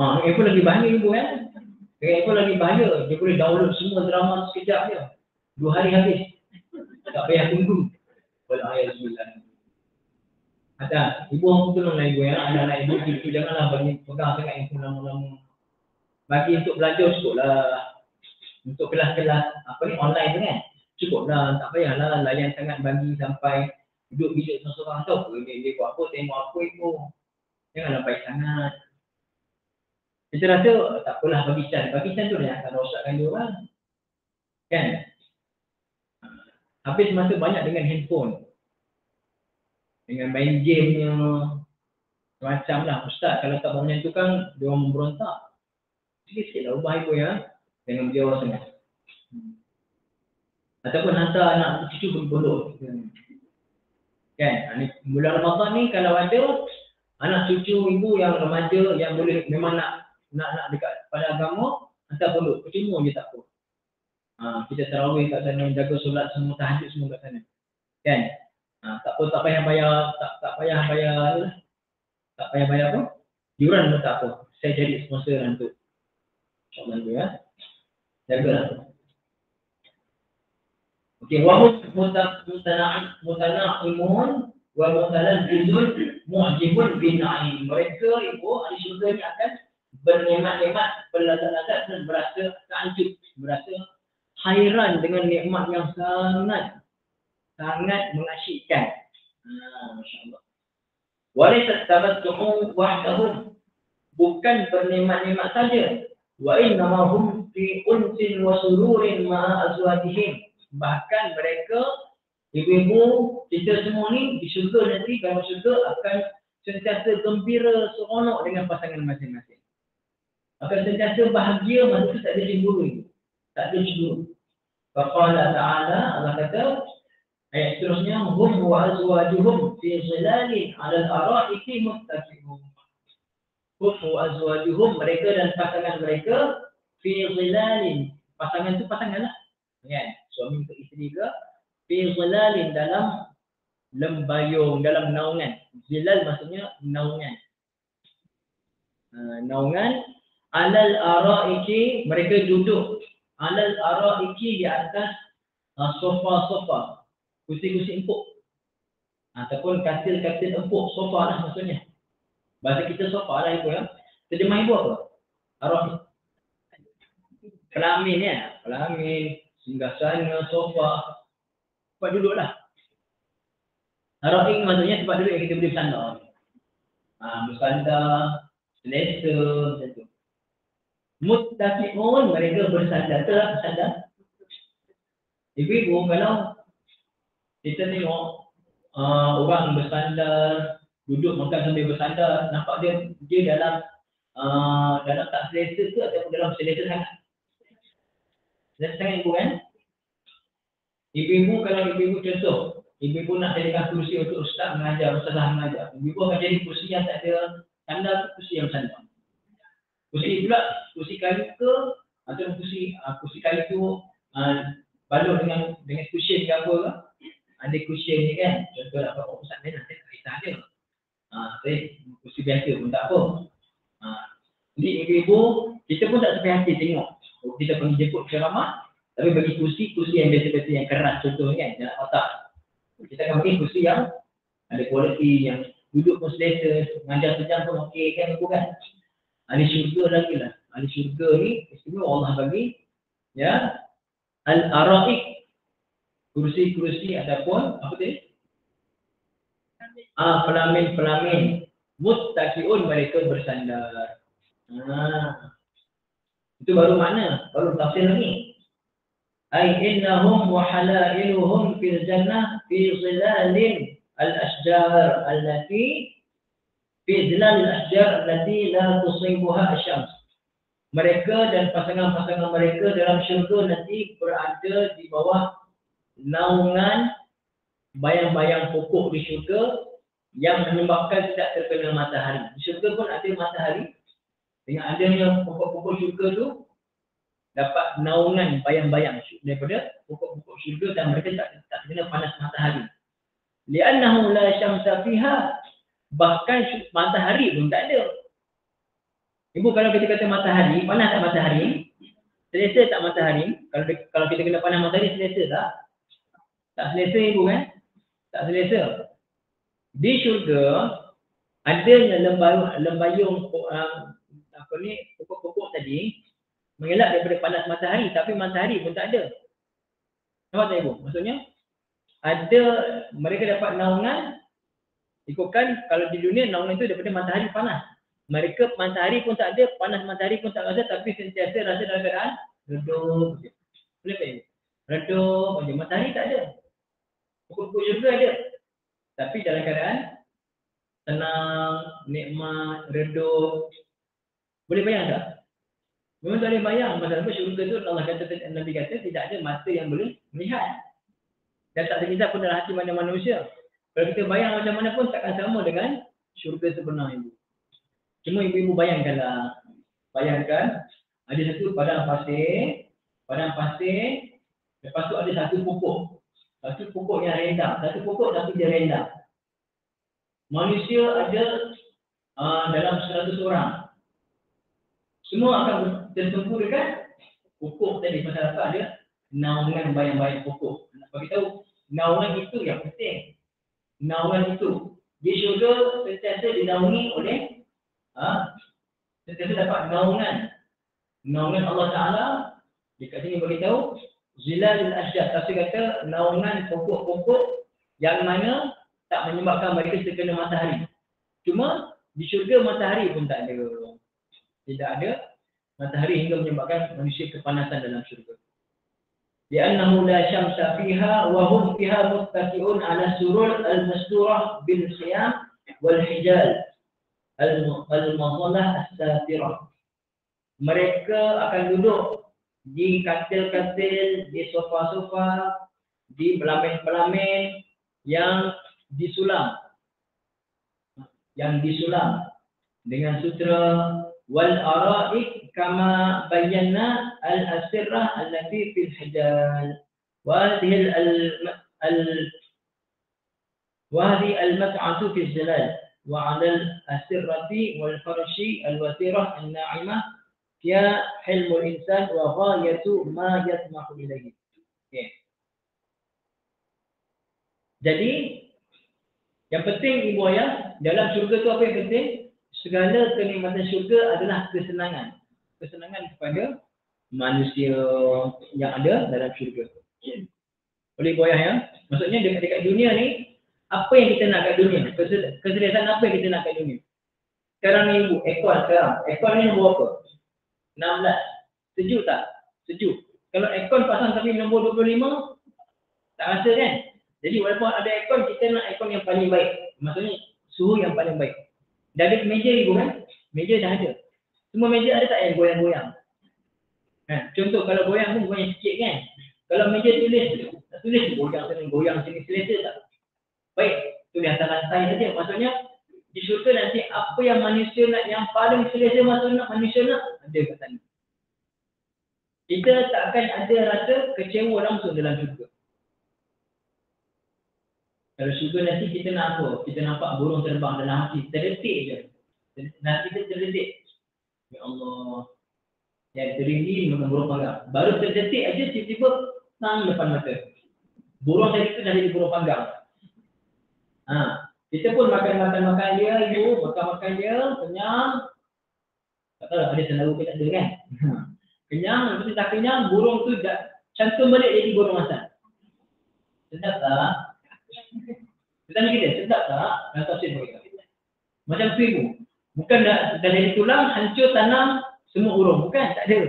Ibu lagi bahaya ibu ya. Ibu lagi bahaya. Dia boleh download semua drama sekejap je. 2 hari habis. Tak payah tunggu. Walhamdulillah. Ada, ibu aku tolonglah ibu ya. Anak-anak ibu janganlah bagi pegang sangat info lama-lama. Bagi untuk belajar cukuplah. Untuk kelas-kelas online tu kan. Cukuplah, tak payahlah layan sangat bagi sampai duduk bilik seorang-seorang tahu apa dia buat apa, tengok apa ibu. Janganlah baik sangat. Kita rasa tak apalah bagi can tu dia akan rosakkan dia orang. Kan? Habis masa banyak dengan handphone. Dengan main game-nya. Macam lah ustaz kalau tak macam tu kan dia orang memberontak. Sikit-sikit lah ubah ibu ya. Jangan berjauh sangat. Ataupun hantar anak cucu pergi pondok. Kan? Bulan Ramadan ni kalau ada anak cucu ibu yang remaja yang boleh memang nak dekat pada agama, hantar pondok. Percuma je tak apa. Kita tarawih kat sana, jaga solat semua, tahajud semua kat sana. Kan? Tak payah bayar, tak payah bayar apa? Yuran pun tak apa. Saya jadi sponsor untuk. InsyaAllah tu ya. Jagalah. Okey, wa mutana'imun wa mutaladzizun mu'jibun bin na'im. Mereka ibu ahli syurga ni akan bernikmat-nikmat, berlazat-lazat dan berasa takjub, berasa hairan dengan nikmat yang sangat mengasyikkan. Masya-Allah. Walaysa tamattu'u wahdahum, bukan bernikmat-nikmat saja. Wa innama hum fi unsin wa sururin ma'a azwajihim. Bahkan mereka ibu-ibu kita semua ni di syurga nanti kalau syurga akan sentiasa gembira seronok dengan pasangan masing-masing. Akan sentiasa bahagia, masa tu tak ada cemburu. Tak ada cemburu. Faqala ta'ala, Allah kata, ayat seterusnya, hum wa azwajuhum fi zilalin 'alal ara'iki muttaqi'un. Hum wa azwajuhum, mereka dan pasangan mereka fi zilalin. Pasangan tu pasangan lah. Kan? Suami ke isteri ke? Fi zilalin, dalam lembayung, dalam naungan. Zilal maksudnya naungan. Naungan. Alal ara'iki, mereka duduk. Alal ara'iki, di atas sofa-sofa. Kursi-kursi empuk. Ataupun katil-katil empuk. Sofa lah maksudnya. Bahasa kita sofa lah ibu ya. Terjemah ibu apa? Ara'ik. Pelamin ya. Pelamin, singgasana, sofa. Tempat duduk lah. Ara'ik maksudnya tempat duduk yang kita boleh bersandar. Bersandar, selesa, macam tu. Muttaqi'un, mereka bersandar. Itulah bersandar. Ibu-ibu, kalau kita tengok orang bersandar, duduk makan sambil bersandar, nampak dia dalam tak selesa ke ataupun dalam selesa sangat? Selesa sangat ibu kan? Ibu-ibu, kalau ibu-ibu contoh, ibu-ibu nak jadikan kursi untuk ustaz mengajar, ustazah mengajar. Ibu-ibu akan jadi kursi yang tak ada sandar, kursi yang sandar. Kursi pula, kursi kayu ke, atau kursi kayu tu balut dengan cushion ke apa ke? Ada cushion ni kan, contoh nak pakai ustaz ni nanti kisah dia. Saya kursi biasa pun tak apa. Jadi ibu-ibu, kita pun tak sampai hati tengok. Kita pergi jemput ceramah, tapi bagi kursi yang biasa-biasa yang keras contoh kan, dalam otak. Kita akan bagi kursi yang ada kualiti, yang duduk pun selesa, mengajar sejam pun okey kan ibu kan. Ahli syurga lagi lah. Ahli syurga ni, istimewa Allah bagi, ya, al-ara'ik, kursi-kursi ataupun, apa tadi? Pelamin-pelamin. Muttaqi'un, mereka bersandar. Itu baru makna, baru tafsir lagi. Ay innahum wa halailuhum fil jannah fi zilalin al-ashjar allati fi zilal al-ashjar allati la tusibuha asy-syams. Mereka dan pasangan-pasangan mereka dalam syurga nanti berada di bawah naungan bayang-bayang pokok di syurga yang menyebabkan tidak terkena matahari. Di syurga pun ada matahari. Dengan adanya pokok-pokok syurga tu dapat naungan bayang-bayang daripada pokok-pokok syurga dan mereka tak kena panas matahari. Li'annahu la syamsa fiha, bahkan matahari pun tak ada. Ibu, kalau kita kata matahari, panas tak matahari? Selesa tak matahari? Kalau kita kena panas matahari, selesa tak? Tak selesa ibu kan? Tak selesa. Di syurga adanya lembayung pokok-pokok tadi mengelak daripada panas matahari, tapi matahari pun tak ada. Nampak tak ibu? Maksudnya ada, mereka dapat naungan ikutkan kalau di dunia naungan itu daripada matahari panas. Mereka matahari pun tak ada, panas matahari pun tak rasa, tapi sentiasa rasa dalam keadaan redup. Boleh tak ibu? Redup saja. Matahari tak ada. Pokok-pokok syurga ada. Tapi dalam keadaan tenang, nikmat, redup. Boleh bayang tak? Memang tak boleh bayang. Pasal apa syurga tu Allah kata, Nabi kata tidak ada mata yang boleh melihat. Dan tak terkisah pun dalam hati mana manusia. Kalau kita bayang macam mana pun takkan sama dengan syurga sebenar ibu. Cuma ibu-ibu bayangkanlah. Bayangkan ada satu padang pasir, lepas tu ada satu pokok. Satu pokok yang rendah. Satu pokok tapi dia rendah. Manusia ada dalam 100 orang. Semua akan tertumpu dekat pokok tadi. Pasal apa? Ada naungan bayang-bayang pokok. Nak bagi tahu, naungan itu yang penting. Naungan itu. Di syurga sentiasa dinaungi oleh sentiasa dapat naungan. Naungan Allah Ta'ala. Dekat sini beritahu Zilalul Ashjar. Tafsir kata naungan pokok-pokok yang mana tak menyebabkan mereka terkena matahari. Cuma di syurga matahari pun tak ada. Tidak ada matahari hingga menyebabkan manusia kepanasan dalam syurga. Li'annahu la syamsa fiha wa hum fiha muttaqi'un 'ala surul al-masturah bil khiyam wal hijal al-madhallah as-satirah. mereka akan duduk di katil-katil, di sofa-sofa, di pelamin-pelamin yang disulam. Dengan sutera wal ara'ik kama bayyana al-asirrah allati fil hijal wa hadhihi al-mat'atu fi zilal wa 'ala al-asirrati wal farashi al-watirah an-na'imah ya hilmul insan wa ghayatu ma yatmahu ilayhi. Okay. Jadi yang penting ibu ayah dalam syurga tu apa yang penting? Segala kenikmatan syurga adalah kesenangan. Kesenangan kepada manusia yang ada dalam syurga. Oleh ibu ayah ya. Maksudnya dekat dunia ni, apa yang kita nak kat dunia? Keseriusan apa yang kita nak kat dunia? Sekarang ni ibu, aircon sekarang. Aircon ni nombor apa? 16. Sejuk tak? Sejuk. Kalau aircon pasang sampai nombor 25, tak rasa kan? Jadi walaupun ada aircon, kita nak aircon yang paling baik. Maksudnya suhu yang paling baik. Dah ada meja ibu kan? Meja dah ada. Semua meja ada tak yang goyang-goyang? Contoh kalau goyang pun goyang sikit kan? Kalau meja tulis goyang sini selesa tak? Baik, tulis atas lantai saja. Maksudnya di syurga nanti apa yang manusia nak, yang paling selesa manusia nak, ada kat sana. Kita tak akan ada rasa kecewa langsung dalam syurga. Kalau syurga nanti kita nak apa? Kita nampak burung terbang dalam hati, terdetik je. Nanti kita terdetik. Ya Allah. Yang teringgi makan burung panggang. Baru terdetik aja tiba-tiba sang depan mata. Burung tadi tu dah jadi burung panggang. Kita pun makan dia, ibu, makan dia, kenyang. Tak tahu ada selalu ke tak ada kan? Kenyang, lepas tu tak kenyang, burung tu dah cantum balik jadi burung asal. Sedap tak? Kita tanya kita, sedap tak? Dan tafsir mereka. Macam tu ibu. Bukan dah jadi tulang, hancur tanam semua burung. Bukan, tak ada.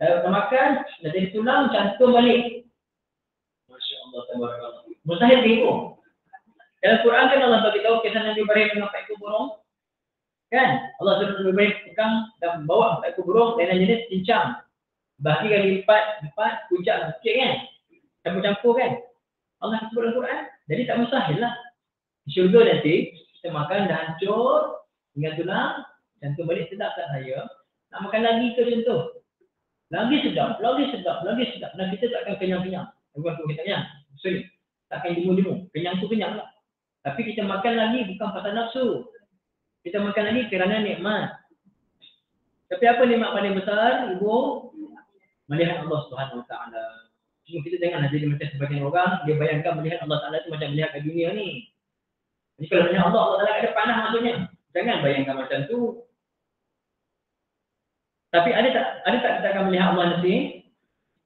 Dah makan, dah jadi tulang, cantum balik. Masya Allah, tabarakallah. Mustahil ibu. Dalam Quran kan Allah beritahu kisah Nabi Ibrahim dengan 4 ekor burung. Kan? Allah suruh Nabi Ibrahim pegang dan bawa 4 ekor burung dan jenis cincang. Bahagi kali 4, puncak sikit kan? Campur-campur kan? Allah sebut dalam Quran. Jadi tak mustahil lah. Di syurga nanti, kita makan dah hancur, tinggal tulang, cantum balik sedap tak saya? Nak makan lagi ke contoh? Lagi sedap. Dan kita tak akan kenyang-kenyang. Bukan tu kita kenyang. Sorry. Tak akan jemu-jemu. Kenyang tu kenyang lah. Tapi kita makan lagi bukan pasal nafsu. Kita makan lagi kerana nikmat. Tapi apa nikmat paling besar, ibu? Melihat Allah Subhanahu Wa Taala. Cuma kita janganlah jadi macam sebagian orang, dia bayangkan melihat Allah Taala itu macam melihat kat dunia ni. Jadi kalau melihat Allah Taala ada panah maksudnya. Jangan bayangkan macam tu. Tapi ada tak kita akan melihat Allah nanti?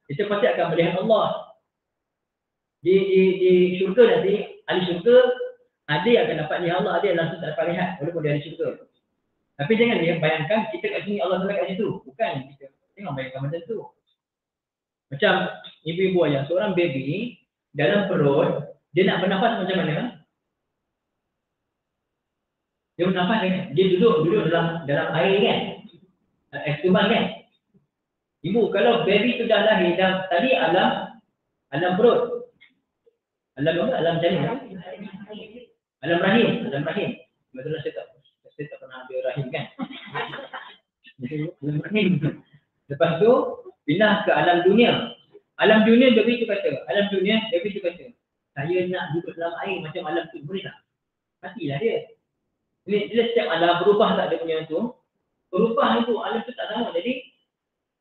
Kita pasti akan melihat Allah. Di syurga nanti, ahli syurga ada yang akan dapat lihat Allah, ada yang langsung tak dapat lihat walaupun dia ahli syurga. Tapi jangan dia bayangkan kita kat sini, Allah Taala kat situ. Bukan kita. Jangan bayangkan macam tu. Macam ibu-ibu ayah, seorang baby dalam perut, dia nak bernafas macam mana? Dia bernafas kan? Dia duduk dalam air kan? Air tumbang kan? Ibu, kalau baby tu dah lahir, tadi alam perut. Alam apa? Alam janin. Alam rahim. Betul saya tak pernah ada rahim kan? Alam rahim. Lepas tu pindah ke alam dunia. Alam dunia baby tu kata, saya nak duduk dalam air macam alam tu, boleh tak? Pastilah dia. Dia setiap alam berubah tak dia punya tu. Berubah itu, alam tu tak sama. Jadi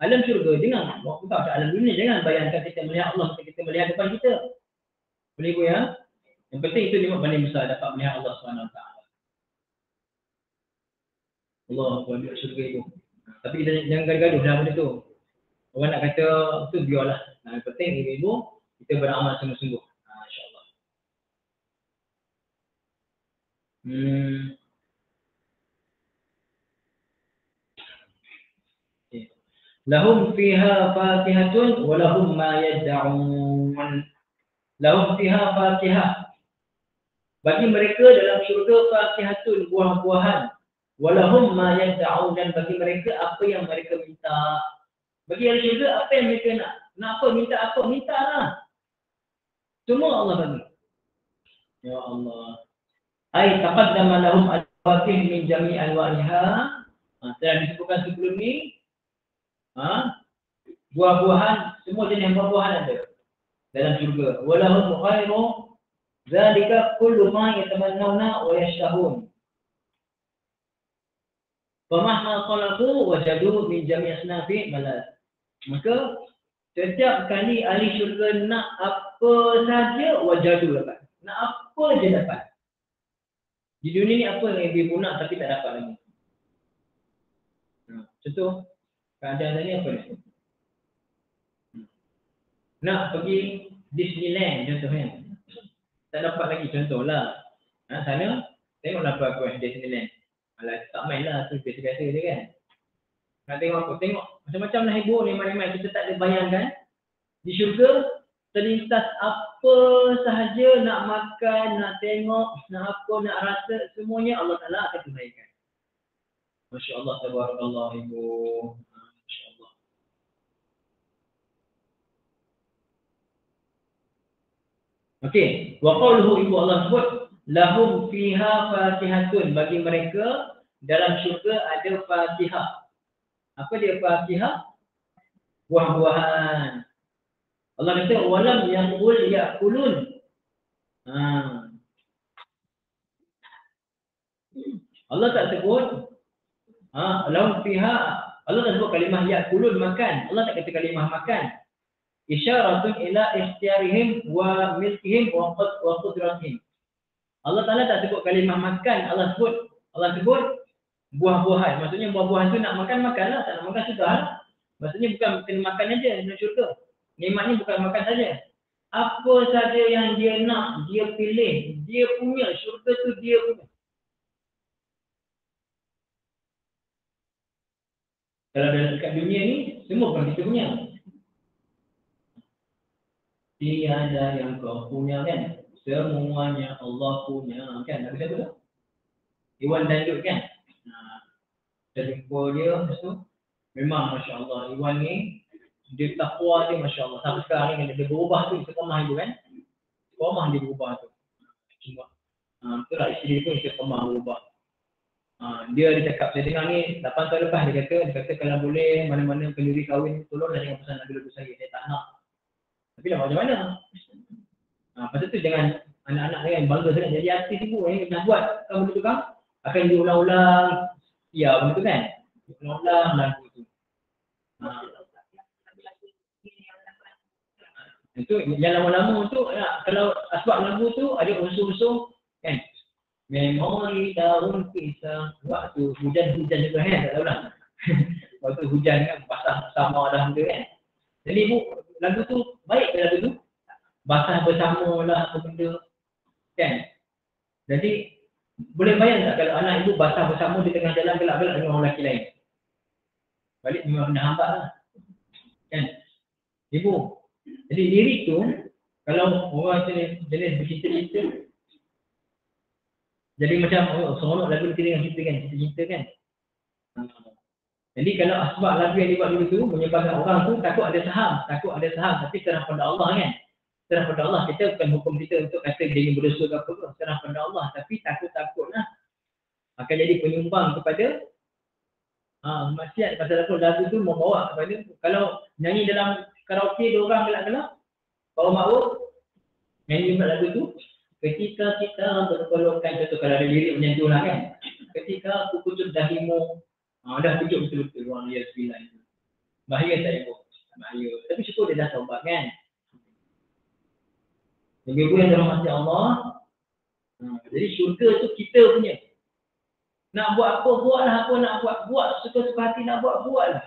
alam syurga jangan bukan alam dunia, jangan bayangkan kita melihat Allah macam kita melihat depan kita. Boleh ibu ya? Yang penting itu nikmat paling besar, dapat melihat Allah SWT. Allah buat syurga itu. Tapi kita jangan gaduh dalam benda tu. Orang nak kata tu biarlah. Yang penting ibu kita beramal sungguh-sungguh. InsyaAllah. Lahum fiha fakihatun wa lahum ma yad'un. Lahum fiha fakihah. Bagi mereka dalam syurga fakihatun, buah-buahan. Walahum ma yad'un, dan bagi mereka apa yang mereka minta. Bagi ahli syurga apa yang mereka nak. Nak apa, minta apa, mintalah. Semua Allah bagi. Ya Allah. Ai taqaddama lahum al-fatih min jami' anwa'iha. Telah disebutkan sebelum ni, buah-buahan, semua jenis buah-buahan ada dalam syurga. Walahum ghairu dzalika kullu ma yatamannawna wa yashtahun. Famahma qalaqu wajadu min jami' asnafi malaz. Maka setiap kali ahli syurga nak apa saja, wajadu dapat. Nak apa je dapat. Di dunia ni apa yang dia pun nak tapi tak dapat lagi. Contoh, keadaan tadi apa ni? Nak pergi Disneyland contohnya. Tak dapat lagi, contohlah. Sana, tengoklah apa Disneyland. Alah, tak main lah, tu biasa-biasa je kan. Nak tengok apa? Tengok macam-macam lah hibur ni, main-main. Kita tak ada bayangkan. Di syurga, terlintas apa sahaja nak makan, nak tengok, nak apa, nak rasa, semuanya Allah Ta'ala akan tunaikan. Masya Allah, tabarakallah ibu. Masya Allah. Okey, wa qawluhu, ibu Allah sebut, lahum fiha fatihatun, bagi mereka dalam syurga ada fatihah. Apa dia fatihah? Buah-buahan. Allah kata walam yaqul ya'kulun. Allah tak sebut lahum fiha. Allah tak sebut kalimah ya'kulun, makan. Allah tak kata kalimah makan. Isyaratun ila ikhtiyarihim wa milkihim wa qudratihim. Allah Ta'ala tak sebut kalimah makan, Allah sebut buah-buahan. Maksudnya buah-buahan tu nak makan, makanlah. Tak nak makan, sudah. Maksudnya bukan kena makan aja dalam syurga. Nikmatnya bukan makan saja. Apa saja yang dia nak, dia pilih. Dia punya, syurga tu dia punya. Kalau dekat dunia ni, semua bukan kita punya. Tiada yang kau punya kan. Semuanya Allah punya kan. Tak bisa tu. Iwan Dandut kan. Dari jumpa dia, lepas tu memang Masya Allah. Iwan ni, dia takwa dia Masya Allah. Sampai sekarang ni dia berubah tu. Istiqamah itu kan. Istiqamah dia berubah tu. Cuma itulah isteri pun istiqamah berubah. Dia cakap, saya dengar ni 8 tahun lepas dia kata kalau boleh mana-mana kenduri kahwin, tolonglah jangan pesan lagu-lagu saya tak nak. Tapi dah macam mana? Pasal tu jangan anak-anak dia yang bangga sangat jadi artis ibu yang nak buat kamu tu kan akan diulang-ulang. Ya, benda tu kan. Diulang-ulang lagu tu. Itu yang lama-lama tu kalau asbab lagu tu ada unsur-unsur kan. Memori tahun kisah waktu hujan-hujan juga kan, tak tahu lah. Waktu hujan kan basah sama dah benda kan. Jadi ibu, lagu tu baik ke lagu tu? Basah bersama lah apa benda kan. Jadi boleh bayang tak kalau anak ibu basah bersama di tengah jalan gelap-gelap dengan orang lelaki lain? Balik memang benda hambat lah kan. Ibu, jadi lirik tu kalau orang jenis bercinta-cinta jadi macam seronok lagu kita dengan kita kan, cinta-cinta kan. Jadi kalau asbab lagu yang dibuat dulu tu menyebabkan orang tu takut ada saham tapi serah pada Allah kan. Serah pada Allah, kita bukan hukum kita untuk kata dia ni berdosa ke apa ke. Serah pada Allah, tapi takut-takutlah akan jadi penyumbang kepada maksiat. Pasal apa lagu tu membawa kepada, kalau nyanyi dalam karaoke dia orang gelak-gelak, bawa makhluk nyanyi lagu tu, ketika kita berpelukan, contoh kalau ada lirik macam tu lah kan. Ketika aku pucuk dahimu, dah pucuk betul-betul orang dia 9 itu. Bahaya tak ibu? Bahaya. Tapi syukur dia dah taubat kan. Jadi ibu yang dirahmati Allah. Jadi syurga tu kita punya. Nak buat apa, buatlah apa nak buat. Buat suka-suka hati nak buat, buatlah.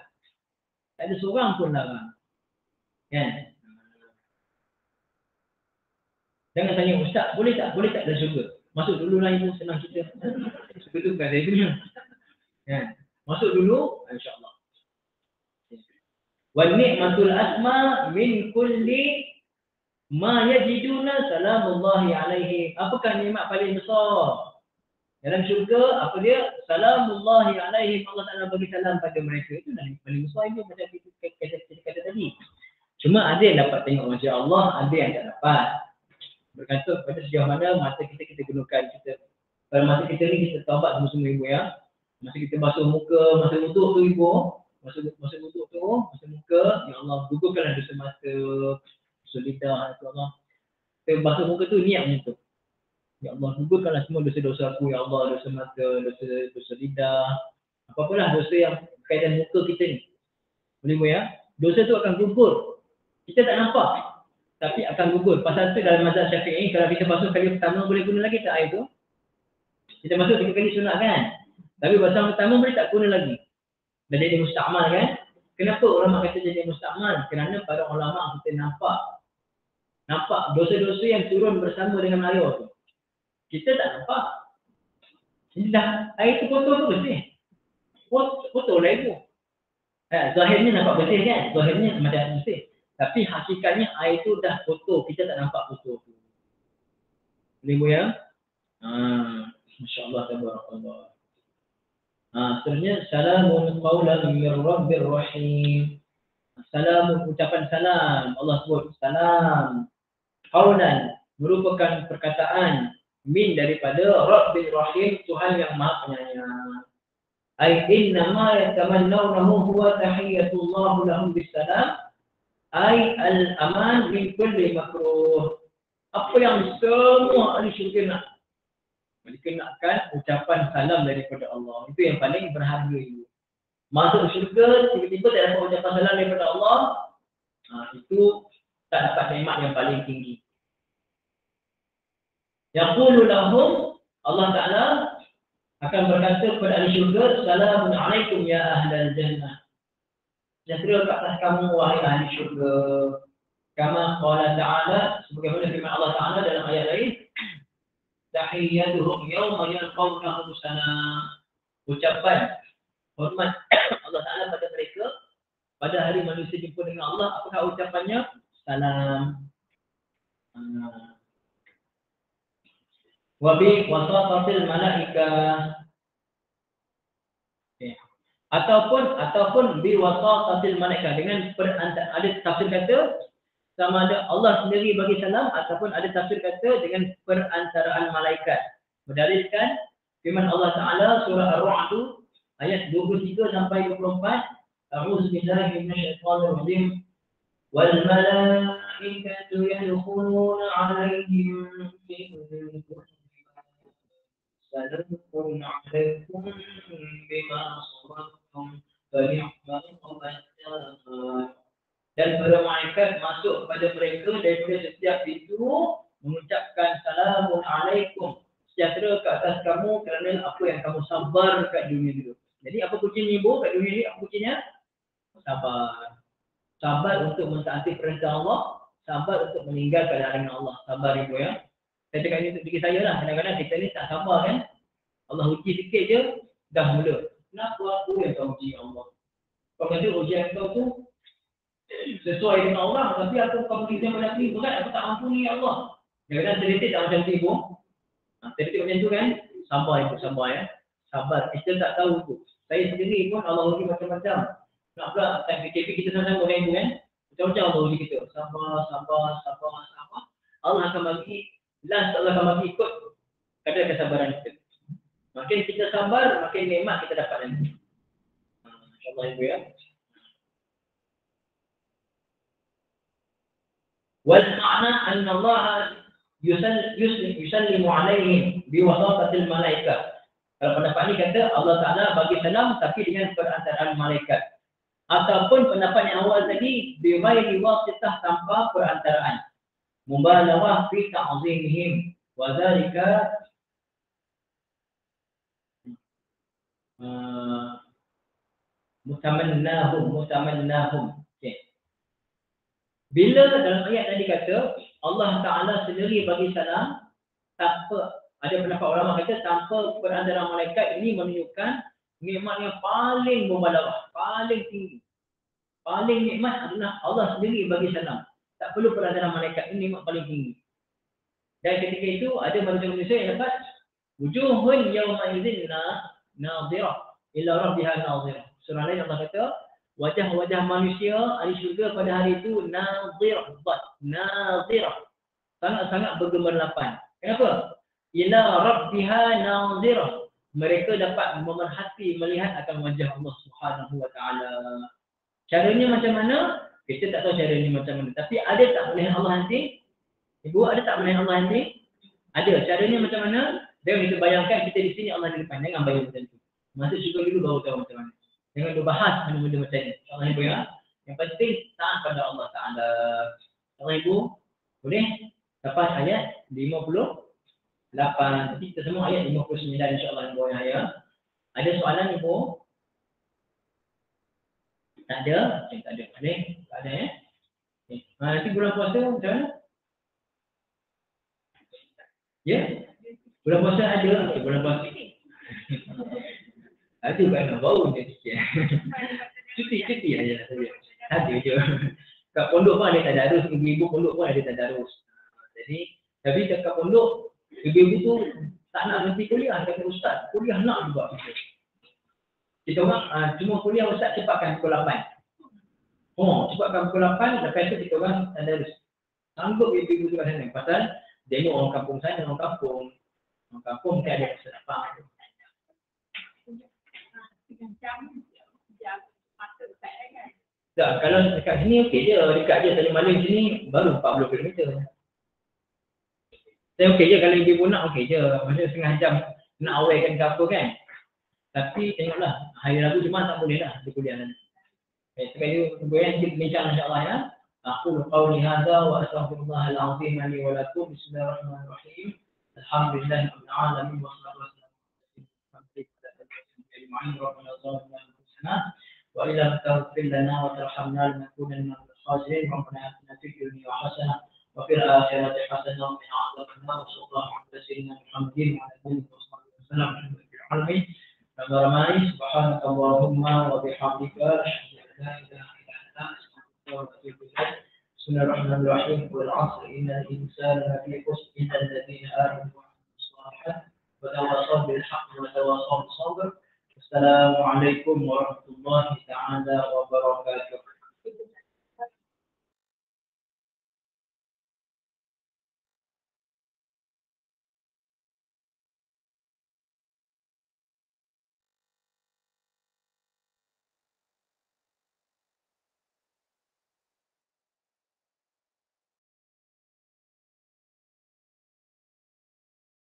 Tak ada seorang pun larang. Kan? Jangan tanya ustaz, boleh tak? Boleh tak dalam syurga? Masuk dulu lah ibu, senang kita. Syurga tu bukan saya punya. Kan? Masuk dulu, insya-Allah. Wa ni'matul asma min kulli ma yajiduna salamullahi alaihi. Apakah nikmat paling besar Dalam syurga, apa dia? Salamullahi alaihim, Allah Ta'ala bagi salam pada mereka. Itu dah paling besar itu macam kita kata tadi. Cuma ada yang dapat tengok wajah Allah, ada yang tak dapat. Bergantung pada sejauh mana mata kita gunakan. Pada masa kita ni, kita taubat semua ibu ya. Masa kita basuh muka, masa nutuk tu ibu. Masa nutuk tu, masa muka, ya Allah, gugurkanlah dosa mata, dosa lidah, ya Allah. Kita basuh muka tu, niat macam tu. Ya Allah, gugurkanlah semua dosa-dosa aku, ya Allah, dosa mata, dosa lidah. Apa-apalah dosa yang berkaitan muka kita ni. Boleh ibu ya? Dosa tu akan gugur. Kita tak nampak, tapi akan gugur. Pasal tu dalam mazhab Syafi'i, kalau kita basuh kali pertama, boleh guna lagi tak air tu? Kita basuh 3 kali sunat kan? Tapi basuh pertama boleh tak guna lagi? Dah jadi musta'mal kan? Kenapa ulama kata jadi musta'mal? Kerana para ulama kita nampak dosa-dosa yang turun bersama dengan air tu. Kita tak nampak. Dah, air tu kotor tu bersih. Kotor lah itu. Zahirnya nampak bersih kan? Zahirnya macam bersih. Tapi hakikatnya air tu dah kotor. Kita tak nampak kotor tu. Boleh bu ya? Masya Allah, tabarakallah. Seterusnya, salamun qawlan min rabbir rahim. Salamun, ucapan salam. Allah sebut salam. Qawlan, merupakan perkataan min daripada rabbir rahim, Tuhan yang maha penyayang. Ay innama yatamannawnahu huwa tahiyyatullahu lahum bisalam. Ay al-aman min kulli makruh. Apa yang semua ahli syurga nak? Mereka nakkan ucapan salam daripada Allah. Itu yang paling berharga itu. Masuk syurga, tiba-tiba tak dapat ucapan salam daripada Allah, itu tak dapat nikmat yang paling tinggi. Yaqulu lahum, Allah Ta'ala akan berkata kepada ahli syurga, Salamun alaikum ya ahlal jannah. Sejahtera ke atas kamu wahai ahli syurga. Kama qala Ta'ala, sebagaimana firman Allah Ta'ala dalam ayat lain, Tahiyyatuhum yawma yalqawnahu salam. Ucapan hormat Allah Ta'ala pada mereka pada hari manusia jumpa dengan Allah, apakah ucapannya? Salam. Wa bi wasatatil malaikah. Ataupun bi wasatatil malaikah, dengan ada tafsir kata sama ada Allah sendiri bagi salam, ataupun ada tafsir kata dengan perantaraan malaikat. Berdalilkan firman Allah Ta'ala surah Ar-Ra'd ayat 23 sampai 24. A'udzu billahi minasyaitonir rajim. Wal malaikatu yadkhuluna 'alaihim min salamun 'alaikum bima sabartum fa ni'mal uqbah. Dan para malaikat masuk kepada mereka daripada setiap pintu mengucapkan salamun alaikum, sejahtera ke atas kamu kerana apa yang kamu sabar kat dunia dulu. Jadi apa kuncinya ibu kat dunia ni? Apa kuncinya? Sabar. Sabar untuk mentaati perintah Allah, sabar untuk meninggalkan larangan Allah. Sabar ibu ya. Saya cakap ini untuk diri saya lah. Kadang-kadang kita ni tak sabar kan. Allah uji sikit je, dah mula. Kenapa aku yang kau uji Allah? Kau kata ujian kau tu sesuai dengan orang, tapi aku kau beri zaman lagi, bukan aku tak mampu ni ya Allah. Kadang-kadang terdetik tak macam tu ibu. Terdetik macam tu kan? Sabar ibu, sabar ya. Sabar, kita tak tahu tu. Saya sendiri pun Allah uji macam-macam. Nak pula time PKP kita sama-sama dengan ibu kan? Macam-macam Allah uji kita. Sabar. Allah akan bagi, last Allah akan bagi ikut kadar kesabaran kita. Makin kita sabar, makin nikmat kita dapat nanti. InsyaAllah ibu ya. والمعنى أن الله يسلم عليهم بواسطة الملائكة. Kalau pendapat ini kata Allah Ta'ala bagi salam tapi dengan perantaraan malaikat. Ataupun pendapat yang awal tadi bighairi wasitah, tanpa perantaraan. Mubalaghah fi ta'zimihim wa dzalika mutamannahum. Bila dalam ayat tadi kata Allah Ta'ala sendiri bagi salam, tanpa, ada pendapat ulama kata tanpa perantaraan malaikat, ini menunjukkan nikmat yang paling mubalaghah, paling tinggi. Paling nikmat adalah Allah sendiri bagi salam. Tak perlu perantaraan malaikat, ini nikmat paling tinggi. Dan ketika itu ada manusia-manusia yang dapat Wujuhun yawma idzin nadhirah ila rabbiha nadhirah. Surah lain Allah kata, wajah-wajah manusia ahli syurga pada hari itu nadhirah, nadhirah. Sangat-sangat bergemerlapan. Kenapa? Ila rabbiha nadhirah. Mereka dapat memerhati, melihat akan wajah Allah Subhanahu wa taala. Caranya macam mana? Kita tak tahu caranya macam mana. Tapi ada tak melihat Allah nanti? Ibu, ada tak melihat Allah nanti? Ada. Caranya macam mana? Dan kita bayangkan kita di sini, Allah di depan. Jangan bayang macam tu. Masuk syurga dulu baru tahu macam mana. Jangan berbahas benda-benda macam ni. Allah Ibu ya. Yang penting taat pada Allah Ta'ala. Allah Ibu, boleh? Lepas ayat 58. Nanti kita semua ayat 59 insyaAllah Ibu ya. Ada soalan Ibu? Tak ada? Okay, tak ada. Boleh? Tak ada ya? Okay. Nanti bulan puasa macam mana? Ya? Bulan puasa ada? Okay, bulan puasa. Ada kan? Baru je sikit. Cuti aja. Ada je. Kat pondok pun ada tadarus. Ibu-ibu pondok pun ada tadarus. Jadi, tapi dekat pondok, ibu-ibu tu tak nak berhenti kuliah. Kata ustaz, kuliah nak juga. Kita orang cuma kuliah ustaz cepatkan pukul 8. Cepatkan pukul 8, lepas tu kita orang tadarus. Sanggup ibu-ibu tu kat sana. Pasal dia ni orang kampung sana, orang kampung mesti ada kesedapan. Tak, kalau dekat sini okey je. Dekat je Salim Malim sini baru 40 km. Saya okey je kalau ibu nak okey je. Maksudnya setengah jam nak awalkan ke apa kan. Tapi tengoklah hari Rabu Jumaat tak boleh lah di kuliah nanti. Sekali kemudian kita bincang insya-Allah ya. Aku qauli hadza wa astaghfirullahal azim li wa lakum. Bismillahirrahmanirrahim. Alhamdulillahirabbil alamin wassalatu wassalamu وإلى تغفر لنا وترحمنا لنكون من الخاسرين ربنا آتنا في الدنيا حسنة وفي الآخرة حسنة وقنا عذاب النار وصلى الله على سيدنا محمد وعلى آله وصحبه وسلم العالمين ربنا سبحانك اللهم وبحمدك أشهد أن لا إله إلا أنت أستغفرك وأتوب إليك بسم الله الرحمن الرحيم والعصر إن الإنسان لفي خسر إلا الذين آمنوا وعملوا الصالحات وتواصوا بالحق وتواصوا بالصبر. Assalamualaikum warahmatullahi taala wabarakatuh.